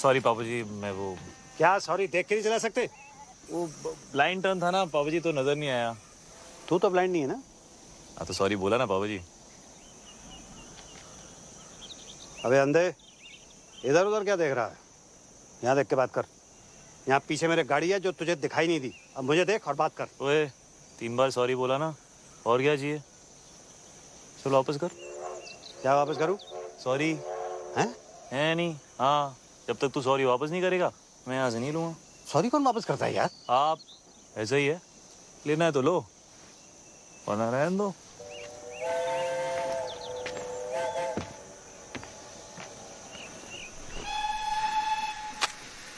Sorry पापा जी, मैं वो क्या सॉरी देख के नहीं चला सकते? वो ब्लाइंड टर्न था ना पापा जी, तो नजर नहीं आया। तू तो ब्लाइंड नहीं है ना? हाँ तो सॉरी बोला ना पापा जी। अबे अंधे, इधर उधर क्या देख रहा है? यहाँ देख के बात कर। यहाँ पीछे मेरे गाड़ी है जो तुझे दिखाई नहीं दी। अब मुझे देख और बात कर। ओए 3 बार सॉरी बोला ना, और क्या चाहिए? चलो वापस कर। क्या वापस करूँ? सॉरी है नहीं। हाँ, जब तक तू सॉरी वापस नहीं करेगा मैं यहाँ से नहीं लूँगा। सॉरी कौन वापस करता है यार? आप। ऐसा ही है, लेना है तो लो वरना रहने दो।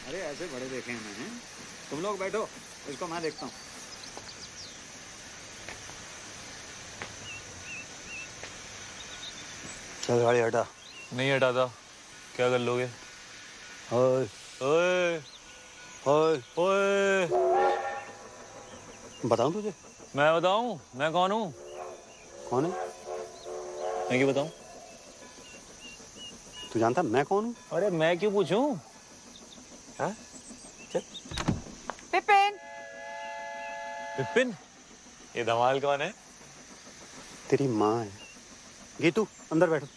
अरे ऐसे बड़े देखे हैं मैंने। तुम लोग बैठो, इसको मैं देखता हूँ। चल गाड़ी हटा। नहीं हटाता। क्या कर लोगे? ओए ओए ओए, ओए, बताऊं तुझे? मैं बताऊं मैं कौन हूँ? कौन है? मैं क्यों बताऊं? तू जानता मैं कौन हूँ? अरे मैं क्यों पूछूं? हाँ? चल। पिपिन। विपिन? ये धमाल कौन है? तेरी माँ है। गीतू अंदर बैठो।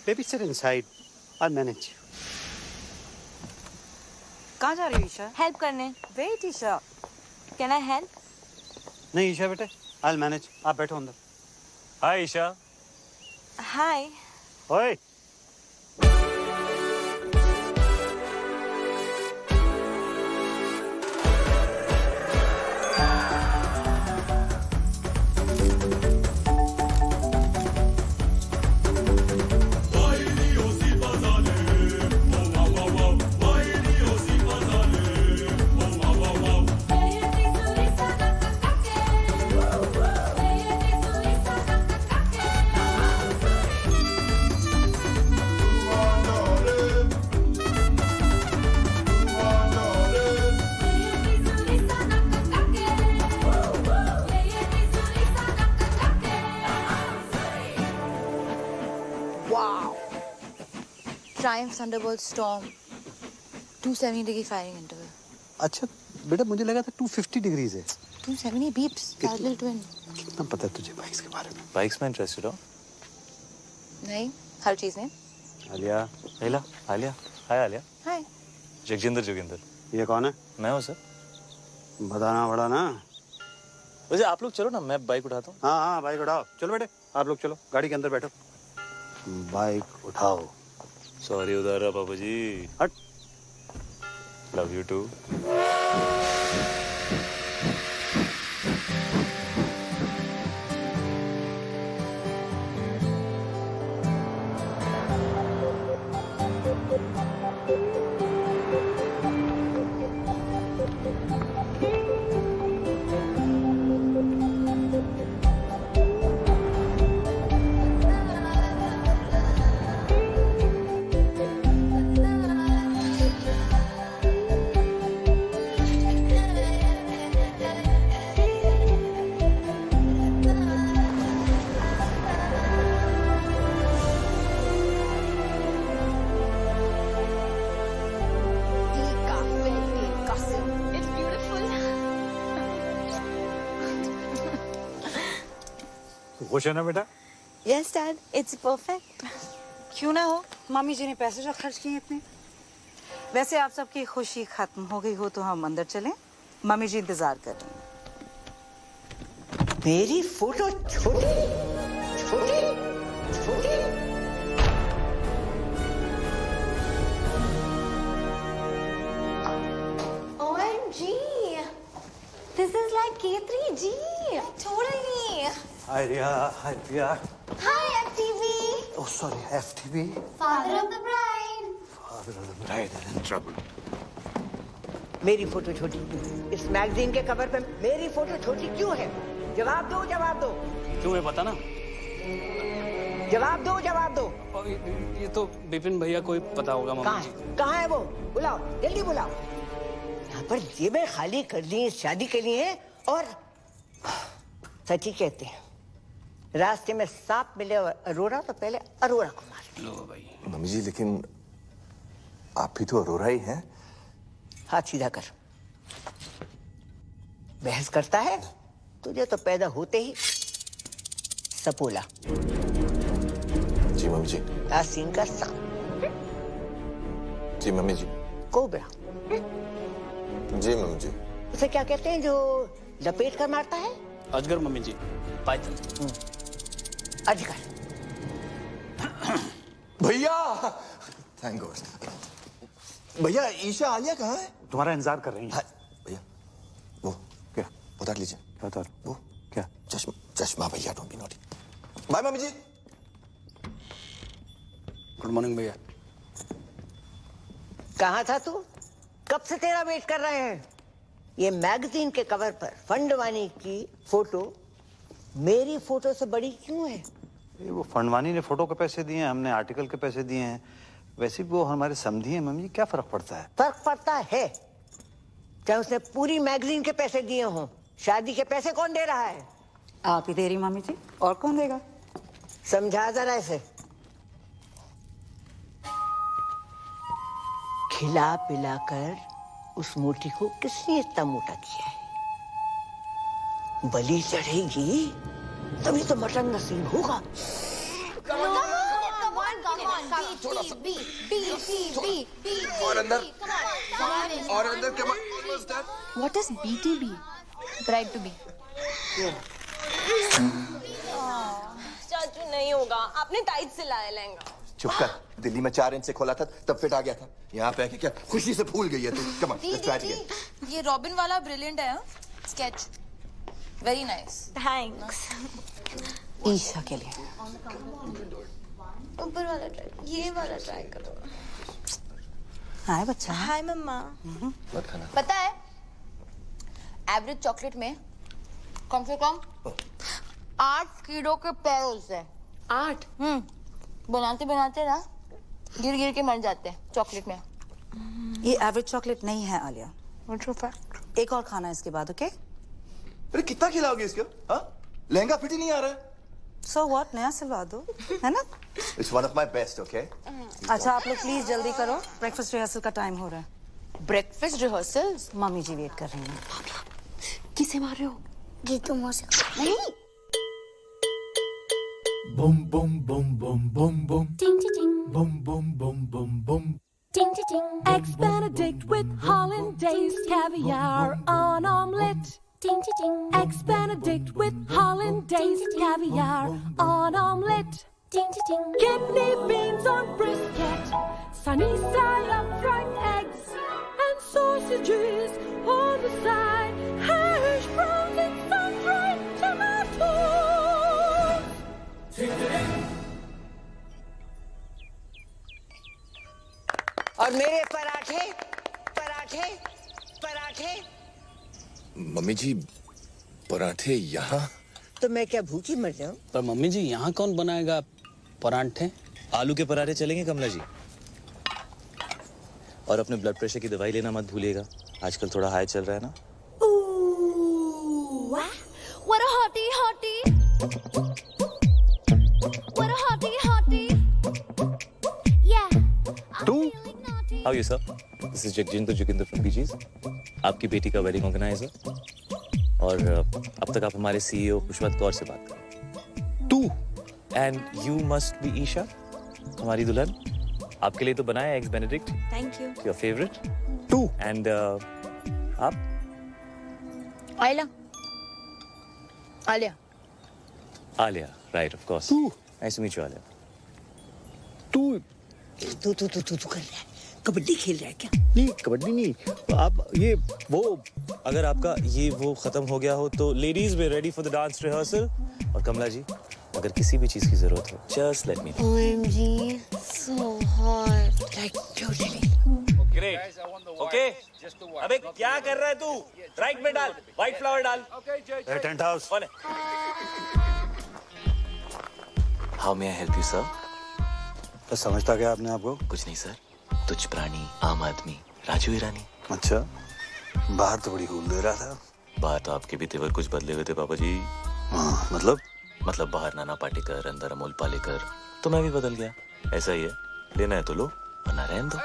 Baby sit inside, I manage. कहाँ जा रही हो ईशा? हेल्प करने। Wait Isha. Can I help? नहीं ईशा बेटे, आई मैनेज। आप बैठो अंदर। हाय ईशा। हाय। ओए Triumph Thunderbolt Storm 270 degree firing interval. अच्छा बेटा, मुझे लगा था 250 डिग्रीज है। 270 beeps parallel twin. कितना पता है तुझे बाइक्स के बारे में? बाइक्स में इंटरेस्टेड हो? नहीं, हर चीज में। आलिया। आलिया। आलिया। हाय आलिया। हाय। जगजिंदर जोगिंदर। ये कौन है? मैं हूँ सर। बताना पड़ा ना। वैसे आप लोग चलो ना, मैं बाइक उठाता हूँ। हाँ हाँ बाइक उठाओ। चलो बेटे आप लोग चलो, गाड़ी के अंदर बैठो। बाइक उठाओ। सॉरी उधर रहा पापा जी। हट। Love you too. It's beautiful. खुश है ना बेटा? Yes, Dad. It's perfect. क्यों ना हो, मम्मी जी ने पैसे जो खर्च किए इतने। वैसे आप सबकी खुशी खत्म हो गई हो तो हम अंदर चलें, मम्मी जी इंतजार कर रही हैं। मेरी फोटो छोटी छोटी छोटी। OMG. This is like K3G. Totally. Hi Riya, hi Priya. Hi, FTV. Oh sorry, FTV। Father of the bride. Father of the bride is in trouble. मेरी फोटो छोटी, इस मैगजीन के कवर पे मेरी फोटो छोटी क्यों है? जवाब दो, जवाब दो। क्यों है पता ना? जवाब दो, जवाब दो। ये तो विपिन भैया को ही पता होगा कहाँ मामा है? जी। कहाँ है वो? बुलाओ, जल्दी बुलाओ। यहाँ पर जेबें खाली कर दी शादी के लिए, और सच ही कहते हैं रास्ते में सांप मिले और अरोरा तो पहले अरोरा को मार। लो भाई। मम्मी जी लेकिन आप भी तो अरोरा ही हैं। हाथ सीधा कर। बहस करता है? तुझे तो पैदा होते ही सपोला। जी मम्मी जी। तासीन का सांप। जी मम्मी जी। कोबरा। जी मम्मी जी। उसे क्या कहते हैं जो लपेट कर मारता है? अजगर मम्मी जी। पाइथन। अजगर। भैया थैंक गॉड। भैया ईशा आलिया कहाँ है? तुम्हारा इंतजार कर रही है। हाँ, भैया वो क्या? उतार लीजिए। उतार। वो क्या? चश्मा चश्मा भैया, डोंट बी नॉटी। बाय मम्मी जी। गुड मॉर्निंग भैया। कहाँ था तू? कब से तेरा वेट कर रहे हैं? ये मैगजीन के कवर पर फंडवानी की फोटो मेरी फोटो से बड़ी क्यों है? ये वो फंडवानी ने फोटो के पैसे दिए हैं, हमने आर्टिकल के पैसे दिए हैं। वैसे भी वो हमारे समधी हैं मम्मी, क्या फर्क पड़ता है? फर्क पड़ता है। चाहे उसने पूरी मैगजीन के पैसे दिए हों, शादी के पैसे कौन दे रहा है? आप ही दे रही मम्मी जी, और कौन देगा? समझा जरा इसे। खिला पिलाकर उस मोटी को किसने इतना मोटा किया है? बलि चढ़ेगी तभी तो मटन नसीब होगा। और अंदर और अंदर क्या? What is BTB? Bride to be. चाचू नहीं होगा, आपने टाइट से लाया लहंगा। चुप कर। दिल्ली में 4 इंच से खोला था तब फिट आ गया था। यहाँ पे आके क्या खुशी से भूल गई है तू? Come on, let's try again. ये रॉबिन वाला ब्रिलियंट है। Sketch very nice. Thanks. Isha के लिए। ऊपर वाला ट्राई, ये वाला ट्राई करो। हाय बच्चा। हाय मम्मा। मत खाना। पता है एवरेज चॉकलेट में कम से कम 8 कीड़ों के पैर होते हैं। 8? बनाते बनाते ना गिर गिर के मर जाते हैं चॉकलेट में। ये एवरेज चॉकलेट नहीं है आलिया। What's your fact? एक और खाना है इसके बाद, ओके? अरे कितना खिलाओगे इसको? हाँ? लहंगा फिट ही नहीं आ रहा है। सो व्हाट, नया सिलवा दो, है ना? It's one of my best, okay? अच्छा आप लोग प्लीज जल्दी करो, ब्रेकफास्ट रिहर्सल का टाइम हो रहा है। Breakfast rehearsals? मम्मी जी वेट कर रही हैं। किसे मार रहे हो? जीतू मौसी। नहीं। Boom boom boom boom boom boom. Ding ding ding. Boom boom boom boom boom. Ding ding ding. Eggs Benedict with hollandaise caviar on omelette. Ding ding ding. Eggs Benedict with hollandaise caviar on omelette. Ding ding ding. Kidney beans on brisket, sunny side up fried eggs, and sausages on the side. Hash browns and sun-dried tomatoes. और मेरे पराठे पराठे पराठे। Mummy जी पराठे यहाँ? तो मैं क्या भूखी मर जाऊं? पर मम्मी जी यहाँ कौन बनाएगा पराठे? आलू के पराठे चलेंगे कमला जी। और अपने ब्लड प्रेशर की दवाई लेना मत भूलिएगा, आजकल थोड़ा हाई चल रहा है ना। Ooh, what a hottie hottie. What a hottie hottie. Yeah. I'm feeling naughty. How are you, sir? This is Jagjinder Joginder from PGs. आपकी बेटी का वेडिंग ऑर्गेनाइजर। और अब तक आप हमारे CEO पुष्पवंत कौर से बात करें। तू and you must be Isha, हमारी दुल्हन। आपके लिए तो बनाया eggs Benedict. Thank you. Your favourite. तू एंड आप? Alia. Alia. Alia, right, of course. तू nice to meet you Alia. तू तू कर रहा है? कबड्डी खेल रहा है क्या? नहीं, कबड्डी नहीं। आप ये वो अगर आपका ये वो खत्म हो गया हो तो ladies way ready for the dance rehearsal. और कमला जी अगर किसी भी चीज की जरूरत हो just let me know. OMG, so hot. Like totally. Great, okay. अबे क्या कर रहा है तू? राइट में डाल, व्हाइट फ्लावर डाल। Tent house. कौन है? How may I help you sir? तो समझता क्या आपने आपको? कुछ नहीं सर, तुझ प्राणी आम आदमी राजू ईरानी। अच्छा, बाहर तो बड़ी हूल दे रहा था। बाहर तो आपके भी तेवर कुछ बदले हुए थे पापा जी। हाँ, मतलब बाहर नाना पाटेकर, अंदर अमोल पालेकर, तो मैं भी बदल गया। ऐसा ही है, लेना है तो लो। वरना रहने दो।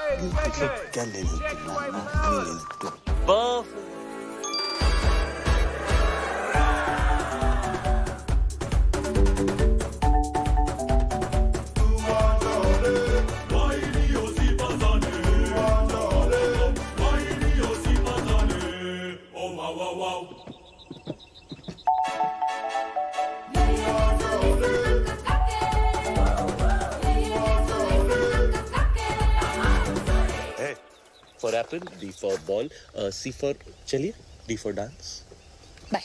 क्या ले लेते Perfect. For apple, B for ball, C for चलिए, D for dance. बाय।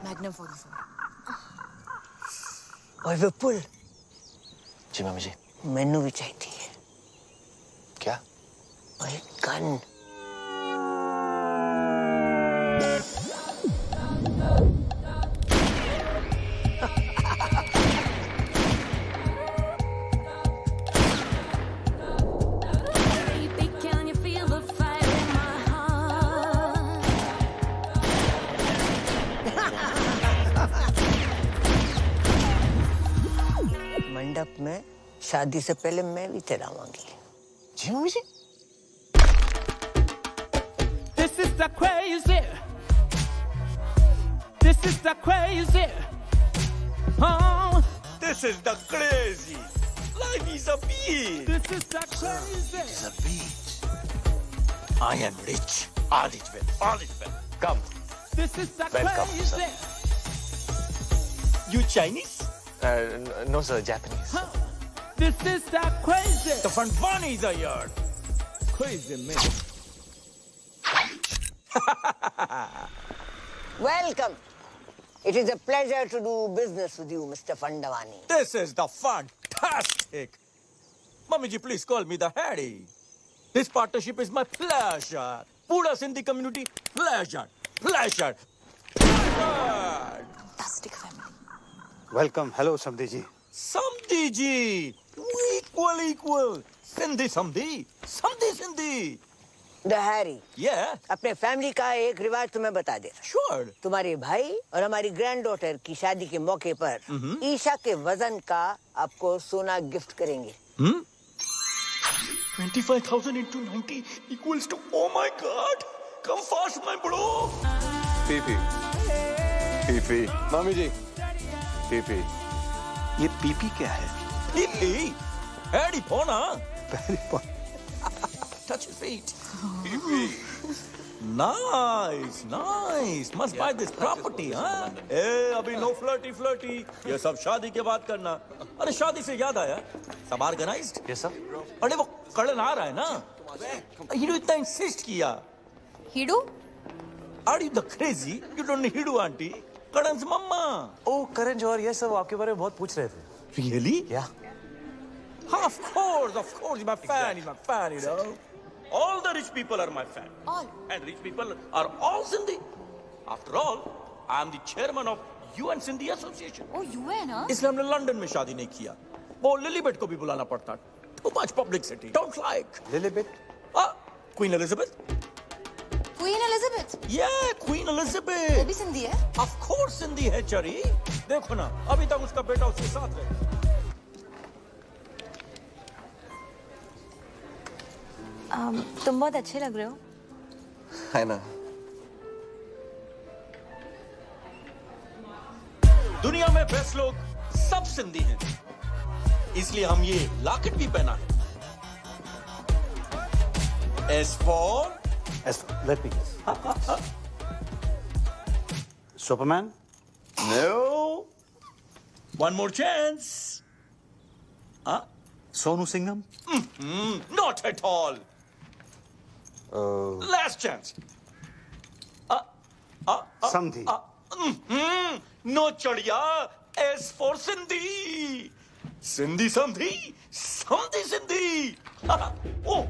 मैग्नम 44। और विपुल, जी मम्मी जी। मैनू भी चाहिए है क्या? और एक gun. Baby, can you feel the fire in my heart? मंडप में शादी से पहले मैं भी तेरा मांगी। जी mummy ji. This is the crazy. This is the crazy. Oh, This is the crazy. Life is a beach. this is the crazy. It's a beach. I am rich. All is well. All is well. Come. This is the Welcome, crazy. You Chinese? No sir, Japanese. This is the crazy. The fun bunnies are here. Crazy man. Welcome. It is a pleasure to do business with you, Mr. Fandavani. This is the fantastic. Mummy ji, please call me the Harry. This partnership is my pleasure. Pura Sindhi community, pleasure. Pleasure. Pleasure. Fantastic family. Welcome. Hello समधी जी। Samdhi ji. Equal, equal. Sindhi, Samdhi. Samdhi, Sindhi. The Harry. Yeah, अपने family का एक रिवाज तुम्हें बता दे। sure. तुम्हारे भाई और हमारी ग्रैंड डॉटर की शादी के मौके पर ईशा के वजन का आपको सोना गिफ्ट करेंगे। 25,000 into 90 equals to, oh my God. Come fast, my bro. Pee pee pee pee मम्मी जी पीपी ये पीपी क्या है? Pee-pee. Harry Pona. Touch his feet. Nice, nice. Must buy this property, huh? Hey, अभी no flirty. ये सब शादी के बाद करना। अरे शादी से याद आया, सब organized? Yes sir. अरे वो कड़न आ रहा है ना? हीडू इतना insist किया। हिडू? Are you the crazy? You don't need Hidu auntie. Karan's mama. Oh, Karan Johar, yes sir, वो आपके बारे में बहुत पूछ रहे थे। Really? Yeah. Of course, he's my fan, he's my fan, you know. All the rich people are my fan. All? And rich people are all Sindhi. After all, I am the chairman of UN Sindhi Association. Oh UN हाँ? इसलिए हमने London में शादी नहीं किया। वो लिलीबेट को भी बुलाना पड़ता। Too much publicity. Don't like. लिलीबेट? Queen Elizabeth? Queen Elizabeth? Yeah, Queen वो Elizabeth. भी सिंधी है? Of course Sindhi है चरी। देखो ना, अभी तक उसका बेटा उसके साथ है। तुम बहुत अच्छे लग रहे हो। है ना? दुनिया में बेस्ट लोग सब सिंधी हैं, इसलिए हम ये लॉकेट भी पहना है। S for Let me guess. Superman? no. One more chance. Sonu Singham? Not at all. Last chance. समधी? No चढ़िया. S for Sindhi. Sindhi Samdhi. Samdhi Sindhi. Oh.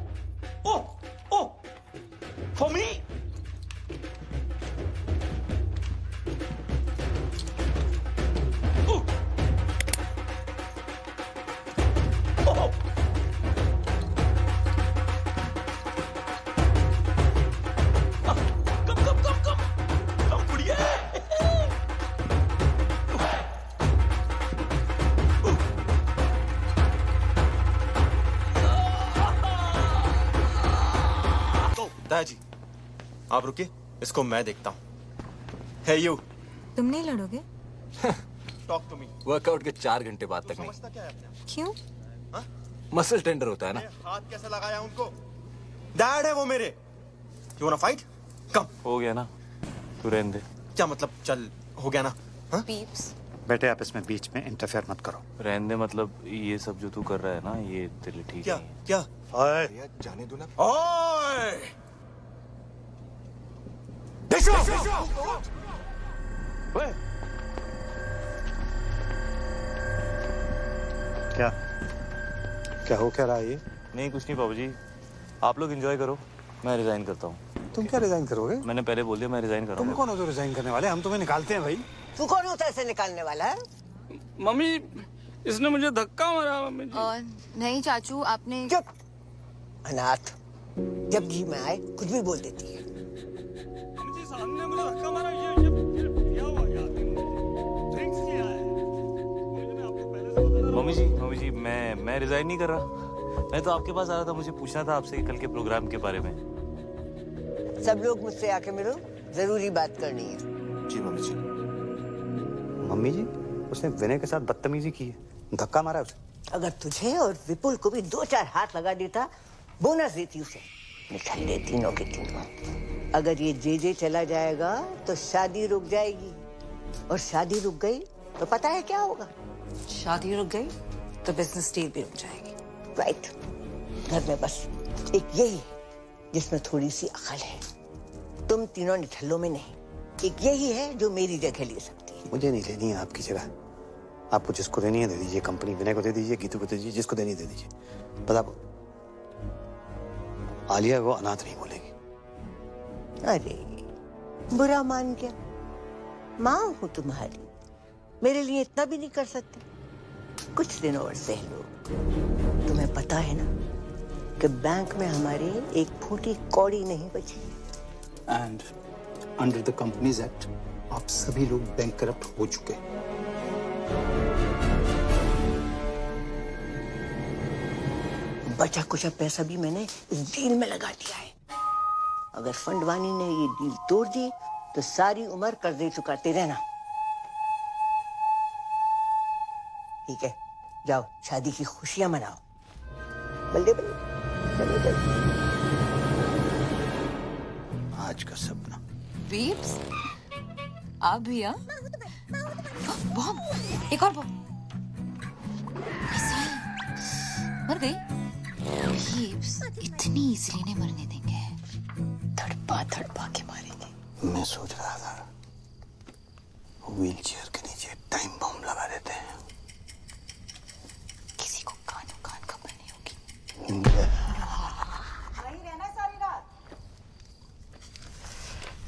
बताया जी। आप रुकिए, इसको मैं देखता हूँ। है यू, तुम नहीं लड़ोगे? Talk to me. वर्कआउट के 4 घंटे बाद तक नहीं। समझता क्या है अपने आप? क्यों? मसल टेंडर होता है ना। हाथ कैसे लगाया उनको? डैड है वो मेरे। You wanna fight? कम। हो गया ना, तू रहने दे। क्या मतलब चल हो गया ना? हाँ? पीप्स, बेटे आप इसमें बीच में इंटरफेयर मत करो। रहने दे, मतलब ये सब जो तू कर रहा है ना, ये तेरे लिए ठीक क्या नहीं है। क्या? ओए भैया जाने दो ना। ओए! देखो! ओए क्या क्या हो क्या रहा है ये? नहीं कुछ नहीं बाबूजी, आप लोग एंजॉय करो, मैं रिजाइन करता हूँ। तुम क्या रिजाइन करोगे? मैंने पहले बोल दिया मैं रिजाइन कर रहा तुम हूँ। कौन हो जो रिजाइन करने वाले? हम तुम्हें निकालते हैं भाई। तू कौन होता है इसे निकालने वाला है? मम्मी, इसने मुझे धक्का मारा मम्मी जी। नहीं चाचू, आपने चुप अनाथ, जब जी में आए कुछ भी बोल देती है। मम्मी जी, सामने मुझे धक्का मारा। ये क्या हुआ? याद नहीं मुझे। ड्रिंक्स किया है। मुझे आपको पहले से बता रहा हूँ। मम्मी जी मैं रिजाइन नहीं कर रहा। मैं तो आपके पास आ रहा था, मुझे पूछना था आपसे कल के प्रोग्राम के बारे में। सब लोग मुझसे आके मिलो, जरूरी बात करनी है। जी मम्मी जी। मम्मी जी, उसने विनय के साथ बदतमीजी की है, धक्का मारा उसे। अगर तुझे और विपुल को भी 2-4 हाथ लगा देता, बोनस देती उसे। निकल तीनों के तीनों। अगर ये जे चला जाएगा तो शादी रुक जाएगी, और शादी रुक गई तो पता है क्या होगा? शादी रुक गई तो बिजनेस डील भी रुक जाएगी। राइट। घर में बस एक यही है जिसमें थोड़ी सी अकल है। तुम तीनों निठल्लों में नहीं। एक यही है जो मेरी जगह ले सकती है। मुझे नहीं लेनी है आपकी जगह। आपको जिसको देनी है दे दीजिए, कंपनी विनय को दे दीजिए, गीतू को दे दीजिए, जिसको देनी है दे दीजिए। पता आलिया को अनाथ नहीं बोलेगी। अरे बुरा मान गया। माँ हूं तुम्हारी, मेरे लिए इतना भी नहीं कर सकती? कुछ दिन और सह लो। तुम्हें पता है ना कि बैंक में हमारी एक फूटी कौड़ी नहीं बची है। And under the companies act आप सभी लोग बैंक करप्ट हो चुके हैं। बचा कुछ पैसा भी मैंने इस डील में लगा दिया है। अगर फंडवानी ने ये डील तोड़ दी तो सारी उम्र कर्जे चुकाते रहना। ठीक है, जाओ शादी की खुशियां मनाओ। बल्ले बल्ले, चलो चलो। आज का सपना। पीप्स, आप भैया? बॉम्ब, एक और बॉम्ब। मर गई? पीप्स इतनी इजीली नहीं मरने देंगे, धड़पा धड़पा के मारेंगे। मैं सोच रहा था व्हील चेयर के नीचे टाइम बम लगा देते हैं। किसी को कानों कान खबर नहीं होगी।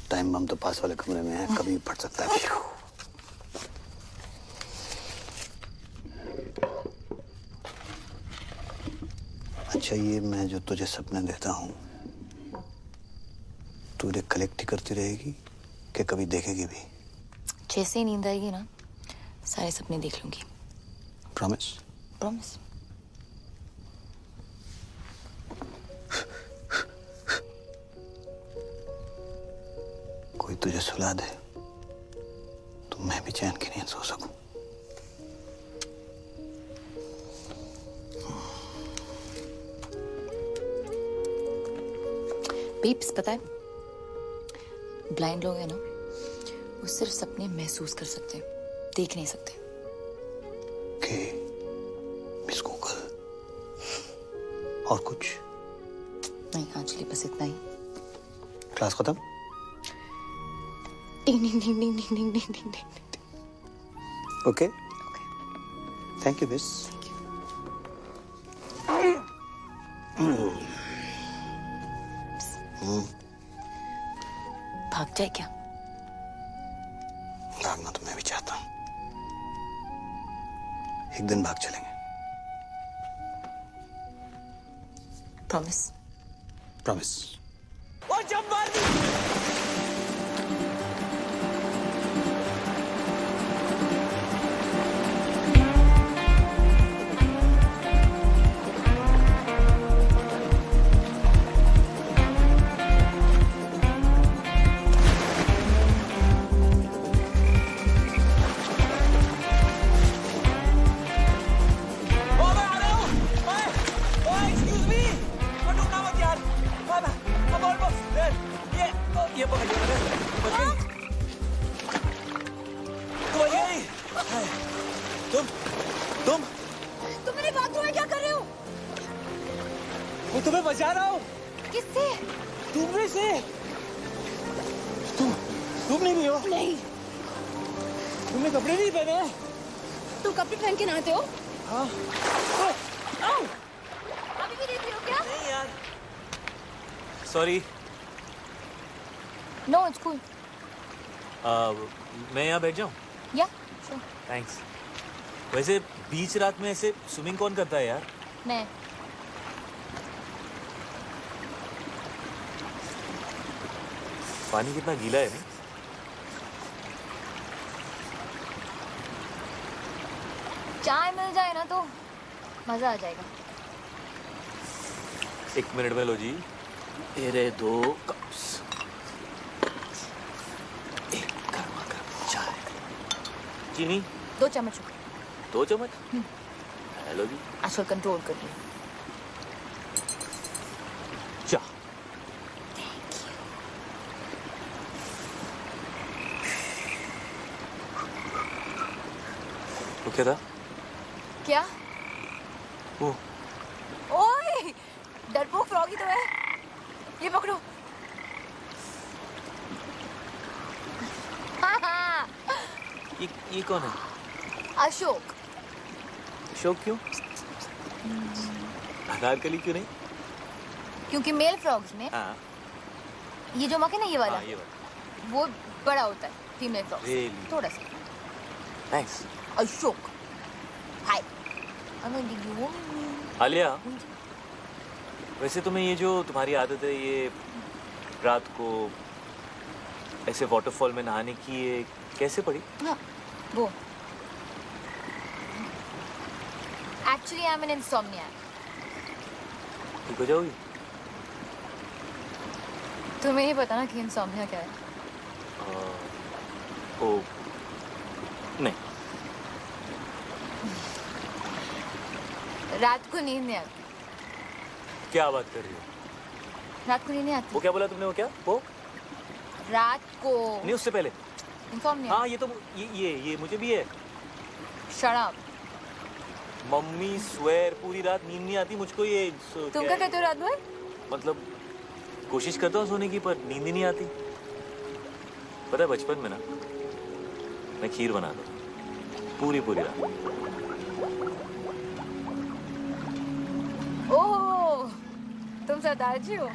टाइम बम तो पास वाले कमरे में है, कभी भी फट सकता है। अच्छा ये मैं जो तुझे सपने देता हूँ, तू उन्हें कलेक्ट ही करती रहेगी कि कभी देखेगी भी? जैसे ही नींद आएगी ना, सारे सपने देख लूंगी। प्रॉमिस? प्रॉमिस। कोई तुझे सुला दे तो मैं भी चैन की नींद सो सकूं। पीप्स, पता है ब्लाइंड लोग हैं ना, वो सिर्फ सपने महसूस कर सकते हैं, देख नहीं सकते। के मिस गूगल और कुछ नहीं आज के लिए बस इतना ही। क्लास खत्म? Ding ding ding ding ding ding ding ding. Okay thank you miss. भाग जाए क्या? भागना तो मैं भी चाहता हूँ, एक दिन भाग चलेंगे। प्रॉमिस? प्रॉमिस। वो जब मार दी। मैं तुम्हें बचा रहा हूँ। किससे? तुम से। तुम नहीं हो? नहीं। तुमने कपड़े नहीं पहने? तुम कपड़े पहन के नहाते हो? हाँ। अभी भी देती हो क्या? नहीं यार, सॉरी। No it's cool. मैं यहाँ बैठ जाऊँ? या श्योर। थैंक्स। वैसे बीच रात में ऐसे स्विमिंग कौन करता है यार? मैं। पानी कितना गीला है नहीं? चाय मिल जाए ना तो मजा आ जाएगा। 1 मिनट में लो जी। तेरे 2 कप्स। एक गर्मा गर्म चाय। चीनी? 2 चम्मच। 2 चम्मच? हेलो जी। आजकल कंट्रोल कर लिया। चाय। तो क्या था? क्या? वो ओए, डरपोक फ्रॉगी तो है। ये पकड़ो। ये कौन है? अशोक। अशोक क्यों? अनारकली क्यों नहीं? क्योंकि मेल फ्रॉग्स में हाँ। ये जो मक है ना, ये वाला, हाँ, ये वाला वो बड़ा होता है फीमेल फ्रॉग Really? थोड़ा सा। थैंक्स। अशोक। हाय। आलिया, वैसे तुम्हें ये जो तुम्हारी आदत है, ये रात को ऐसे वाटरफॉल में नहाने की, ये कैसे पड़ी? हाँ, वो एक्चुअली आई एम एन इंसोम्नियाक। ठीक हो जाओगी? तुम्हें नहीं पता ना कि इंसोम्निया क्या है? ओ नहीं। रात को नींद नहीं आती। क्या बात कर रही हो? रात को नींद नहीं आती। वो क्या बोला तुमने? वो क्या? वो रात को नहीं, उससे पहले। इंसोम्निया। हाँ, ये तो ये मुझे भी है। Shut up. मम्मी स्वेर पूरी रात नींद नहीं आती मुझको। ये तुम क्या कहते हो रात भर? मतलब कोशिश करता हूँ सोने की, पर नींद ही नहीं आती। पता है, बचपन में ना मैं खीर बनाता पूरी रात। ओह, तुम सरदार जी हो।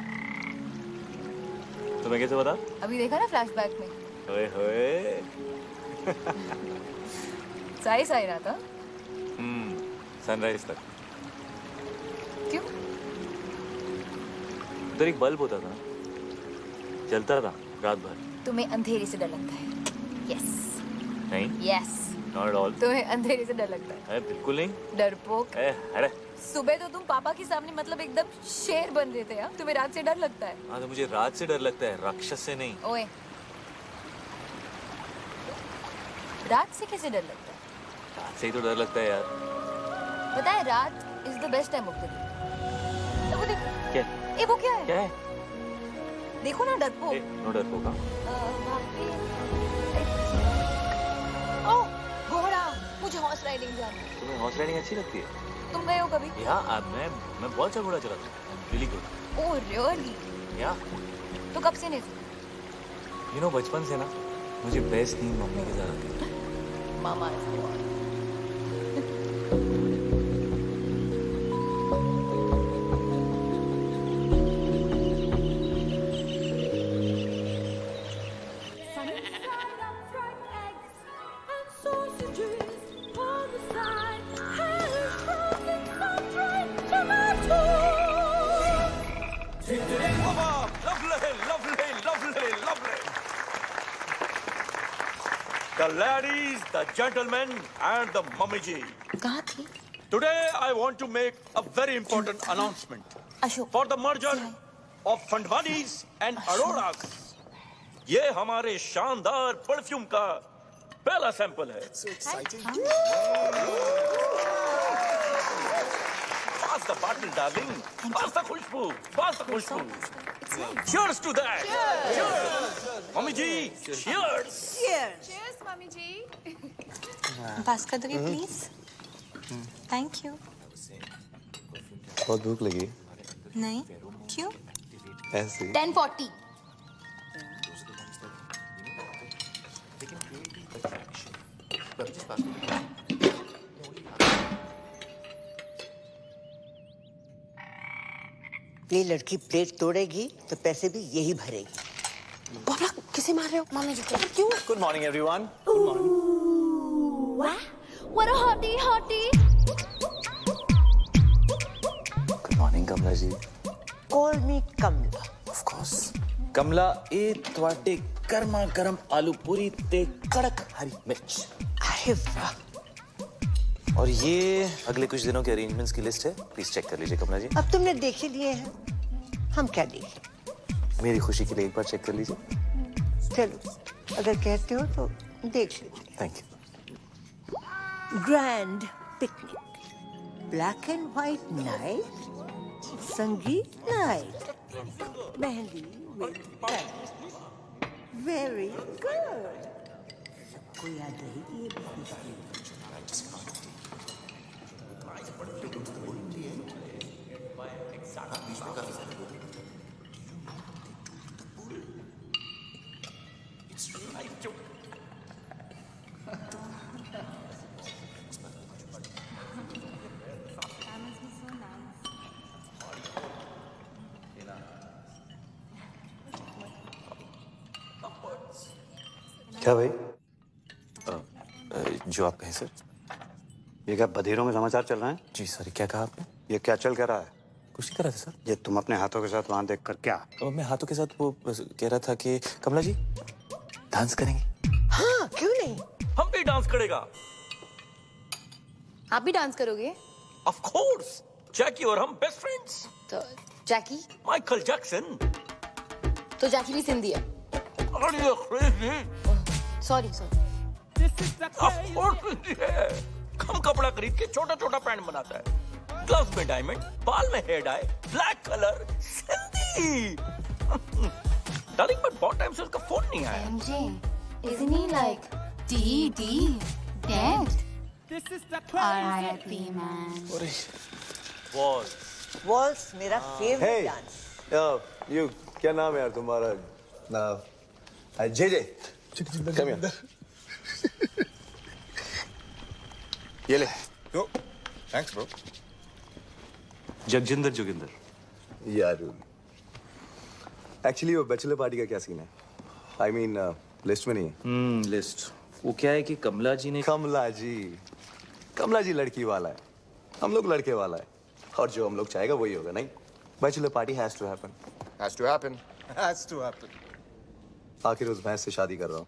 तुम्हें कैसे पता? अभी देखा ना फ्लैशबैक में। ओए होए। सही रहा था। सनराइज तक। क्यों? उधर एक बल्ब होता था, जलता था रात भर। तुम्हें अंधेरे से डर लगता है? यस। नहीं। यस। Not at all. तुम्हें अंधेरे से डर लगता है? बिल्कुल नहीं। डरपोक। अरे सुबह तो तुम पापा के सामने मतलब एकदम शेर बन रहे थे। तुम्हें रात से डर लगता है? हाँ, तो मुझे रात से डर लगता है, राक्षस से नहीं। ओए, रात से कैसे डर लगता है? रात से ही तो डर लगता है यार। पता है, रात is the best time of the day. वो देखो। क्या? ए, वो क्या है? क्या है? देखो ना, डरपोक। नो डरपोक। ओह, घोड़ा। मुझे हॉर्स राइडिंग जाना है। तुम्हें हॉर्स राइडिंग अच्छी लगती है? तुम गए हो कभी? या मैं बहुत अच्छा घोड़ा चलाता हूँ। Really good. Oh really? या तो कब से नहीं? यू नो, बचपन से ना मुझे बेस्ट नींद मम्मी के साथ आती है। मामा The ladies, the gentlemen, and the mummy ji. कहाँ थी? Today I want to make a very important announcement Ashok. for the merger of Fandwanis and Auroras. ये हमारे शानदार परफ्यूम का पहला सैंपल है। Pass the bottle, darling. Pass the Khushboo. Pass the Khushboo. Cheers to that. Cheers. Mummy ji, cheers. Cheers, mummy ji. Pass कर दोगे please? Thank you. बहुत भूख लगी। नहीं, क्यों? ऐसे 10:40. ये लड़की प्लेट तोड़ेगी तो पैसे भी यही भरेगी। बाबा किसे मार रहे हो? मम्मी जी को। क्यों? Good morning everyone. What a hottie, hottie. Good morning Kamala ji. Call me Kamala. Of course. Kamala ए ਤੁਹਾਡੇ गर्मा गर्म आलू पूरी ते कड़क हरी मिर्च। अरे वाह। और ये अगले कुछ दिनों के अरेंजमेंट्स की लिस्ट है, प्लीज चेक कर लीजिए कमला जी। अब तुमने देख ही लिए हैं, हम क्या देखें? मेरी खुशी के लिए एक बार चेक कर लीजिए। चलो, अगर कहते हो तो देख लीजिए। Thank you. Grand picnic, black and white night, sangeet night, mehndi with very good. सबको याद रहेगी ये बिजनेस। क्या भाई? जो आप कहें सर। ये क्या बधीरों में समाचार चल रहे हैं? जी सॉरी, क्या कहा आपने? ये क्या चल क्या रहा है? कुछ नहीं कर रहा था सर। ये तुम अपने हाथों के साथ वहां देखकर क्या? मैं हाथों के साथ वो बस कह रहा था कि कमला जी डांस करेंगे। हाँ, क्यों नहीं? हम भी डांस करेगा। आप भी डांस करोगे? Of course. जैकी और हम बेस्ट फ्रेंड्स। तो जैकी? Michael Jackson. तो जैकी भी सिंधी है। Are you crazy? Sorry. Of course Sindhi है। कम कपड़ा खरीद के छोटा छोटा पैंट बनाता है, ग्लव्स में डायमंड, बाल में hair dye, black colour, Sindhi. Darling but बहुत टाइम से उसका फोन नहीं आया। MJ, isn't he like dead? This is the crazy. R.I.P. man. Walls मेरा फेवरेट डांस। यू क्या नाम है यार तुम्हारा? नाम जे कम हियर। ये ले। Thanks bro. जगजिंदर जोगिंदर। यार एक्चुअली वो बैचलर पार्टी का क्या सीन है? आई मीन लिस्ट में नहीं है। लिस्ट वो क्या है कि कमला जी ने कमला जी लड़की वाला है, हम लोग लड़के वाला है, और जो हम लोग चाहेगा वही होगा। नहीं, bachelor party has to happen. Has to happen. Has to happen. आखिर उस भैंस से शादी कर रहा हूँ।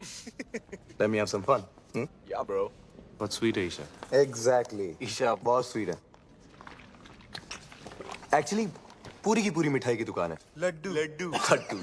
Let me have some fun. या ब्रो। बहुत स्वीट है ईशा। एग्जैक्टली, ईशा बहुत स्वीट है। एक्चुअली पूरी की पूरी मिठाई की दुकान है। लड्डू लड्डू लड्डू।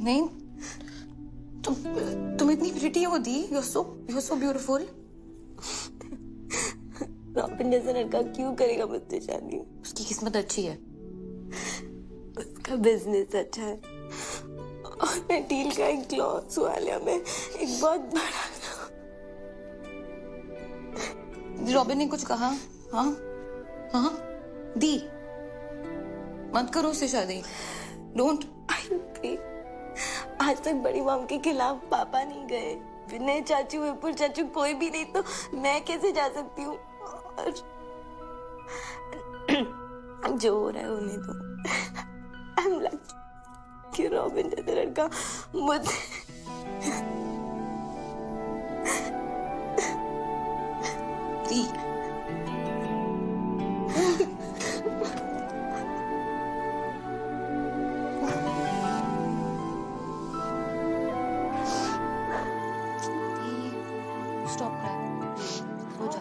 नहीं, तुम इतनी प्रिटी हो दी। You're so beautiful. रॉबिन जैसा लड़का क्यों करेगा मुझसे शादी? उसकी किस्मत अच्छी है। उसका बिजनेस अच्छा है और मैं डील का एक क्लॉथ्स वाले में एक बहुत बड़ा। रॉबिन ने कुछ कहा? हाँ हाँ दी, मत करो उससे शादी। डोंट। आज तक बड़ी मॉम के खिलाफ पापा नहीं गए, विनय चाचू, विपुल चाचू, कोई भी नहीं, तो मैं कैसे जा सकती हूँ? और जो हो रहा है होने दो। आई एम लकी कि रॉबिन जैसा लड़का मुझे Stop crying. हो जा।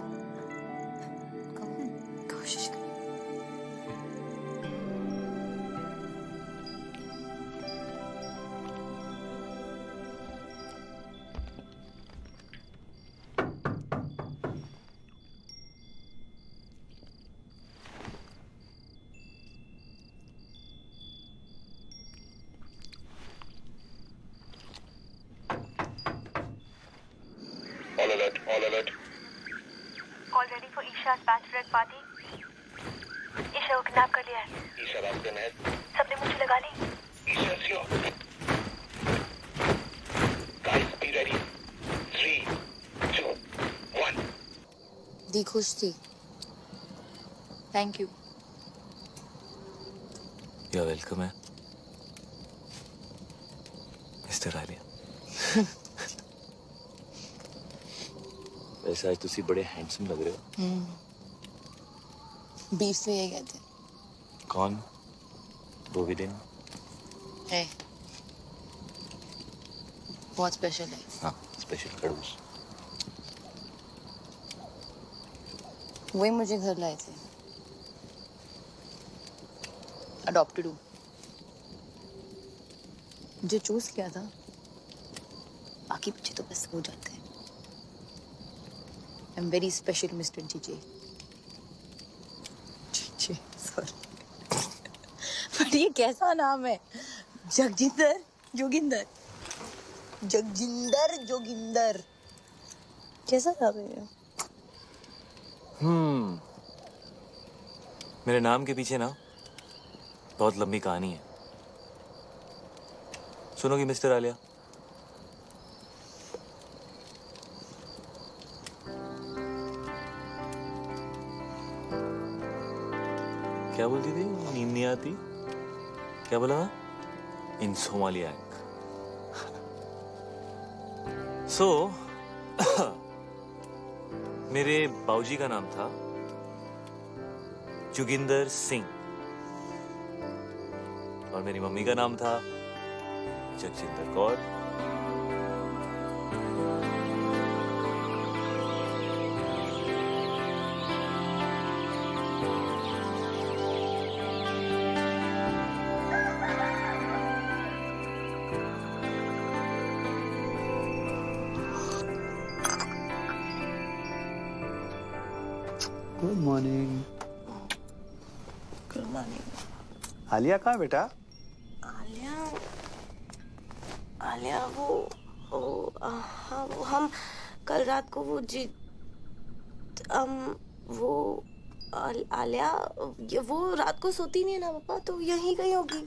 All ready for Isha's bachelorette party? Isha को किडनैप कर लिया है। ईशा बात करना है। सबने मुझे लगा ली। Isha slow. Guys, be ready. 3, 2, 1. दी खुश थी। Thank you. You are welcome है मिस्टर आलिया। वैसे आज तुसी बड़े हैंडसम लग रहे हो। बीफ में ये कहते हैं। कौन? वो भी दिन है बहुत स्पेशल है। हाँ स्पेशल खड़ूस। वही मुझे घर लाए थे। अडॉप्टेड हूँ। जो चूज किया था बाकी बच्चे तो बस हो जाते हैं। I am very special mister GJ. Sorry पर ये कैसा नाम है? जगजिंदर जोगिंदर। जगजिंदर जोगिंदर कैसा नाम है ये? मेरे नाम के पीछे ना बहुत लंबी कहानी है। सुनोगी मिस्टर आलिया? क्या बोलती थी? नींद नहीं आती? क्या बोला? इंसोमालियांक। सो मेरे बाऊजी का नाम था जोगिंदर सिंह और मेरी मम्मी का नाम था Jagjinder Kaur. Good morning. Good morning. Alia कहाँ बेटा? आलिया वो हाँ वो हम कल रात को वो आलिया वो रात को सोती नहीं है ना पापा, तो यहीं कहीं होगी।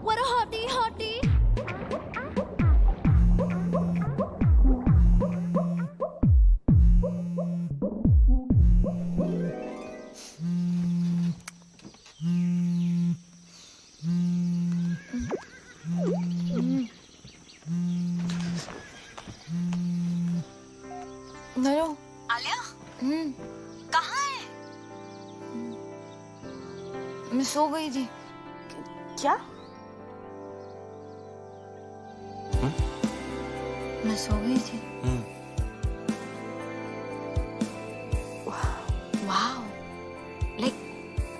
What a hottie, hottie. Hello Alia कहाँ है? मैं सो गई थी। क्या? मैं सो गई थी। वाओ लाइक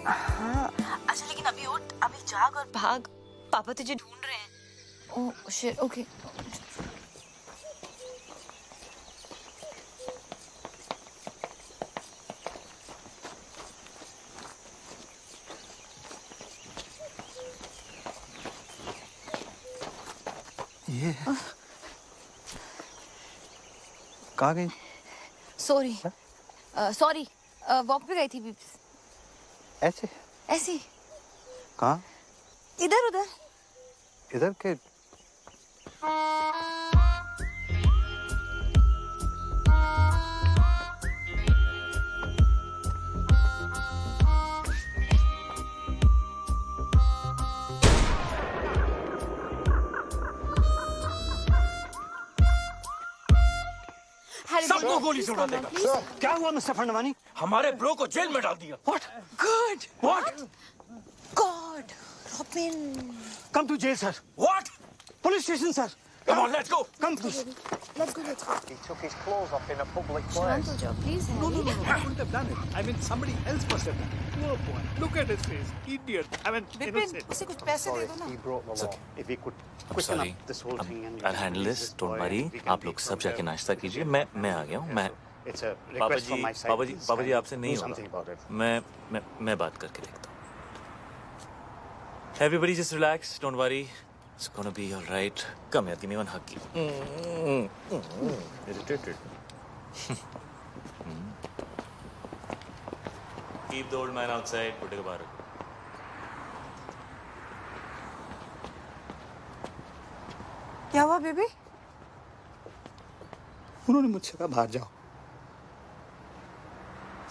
हाँ अच्छा, लेकिन अभी उठ, अभी जाग और भाग, पापा तुझे ढूंढ रहे हैं। Oh shit okay. ये कहाँ गई? सॉरी सॉरी वॉक पे गई थी बीप्स। ऐसे? ऐसी कहाँ? इधर उधर। इधर के? गोली से उड़ा देगा। क्या हुआ मिस्टर फंडवानी? हमारे ब्रो को जेल में डाल दिया। What? Good. What? God. Robin. Come to jail, sir. What? Police station, sir. Come on, let's go. Come, please. Let's go, let's go. He took his clothes off in a public Shant ho jao, please, Harry. He couldn't have done it. I mean, somebody else must have done it. Poor boy. Look at his face. Idiot. I mean, Vipin उसे कुछ पैसे दे दो ना. He broke the law. If we could I'm quicken sorry. up this whole thing and I'll handle this. Don't worry. आप लोग सब जाके नाश्ता कीजिए. मैं आ गया हूँ. मैं It's a पापा request ji from my side. पापा जी आपसे नहीं Do something about होगा. it. मैं बात करके देखता हूँ. Everybody just relax. Don't worry. It's gonna be all right. Come here. Give me one hug. Irritated. Keep the old man outside. Put it back. क्या हुआ बेबी? उन्होंने मुझसे कहा बाहर जाओ,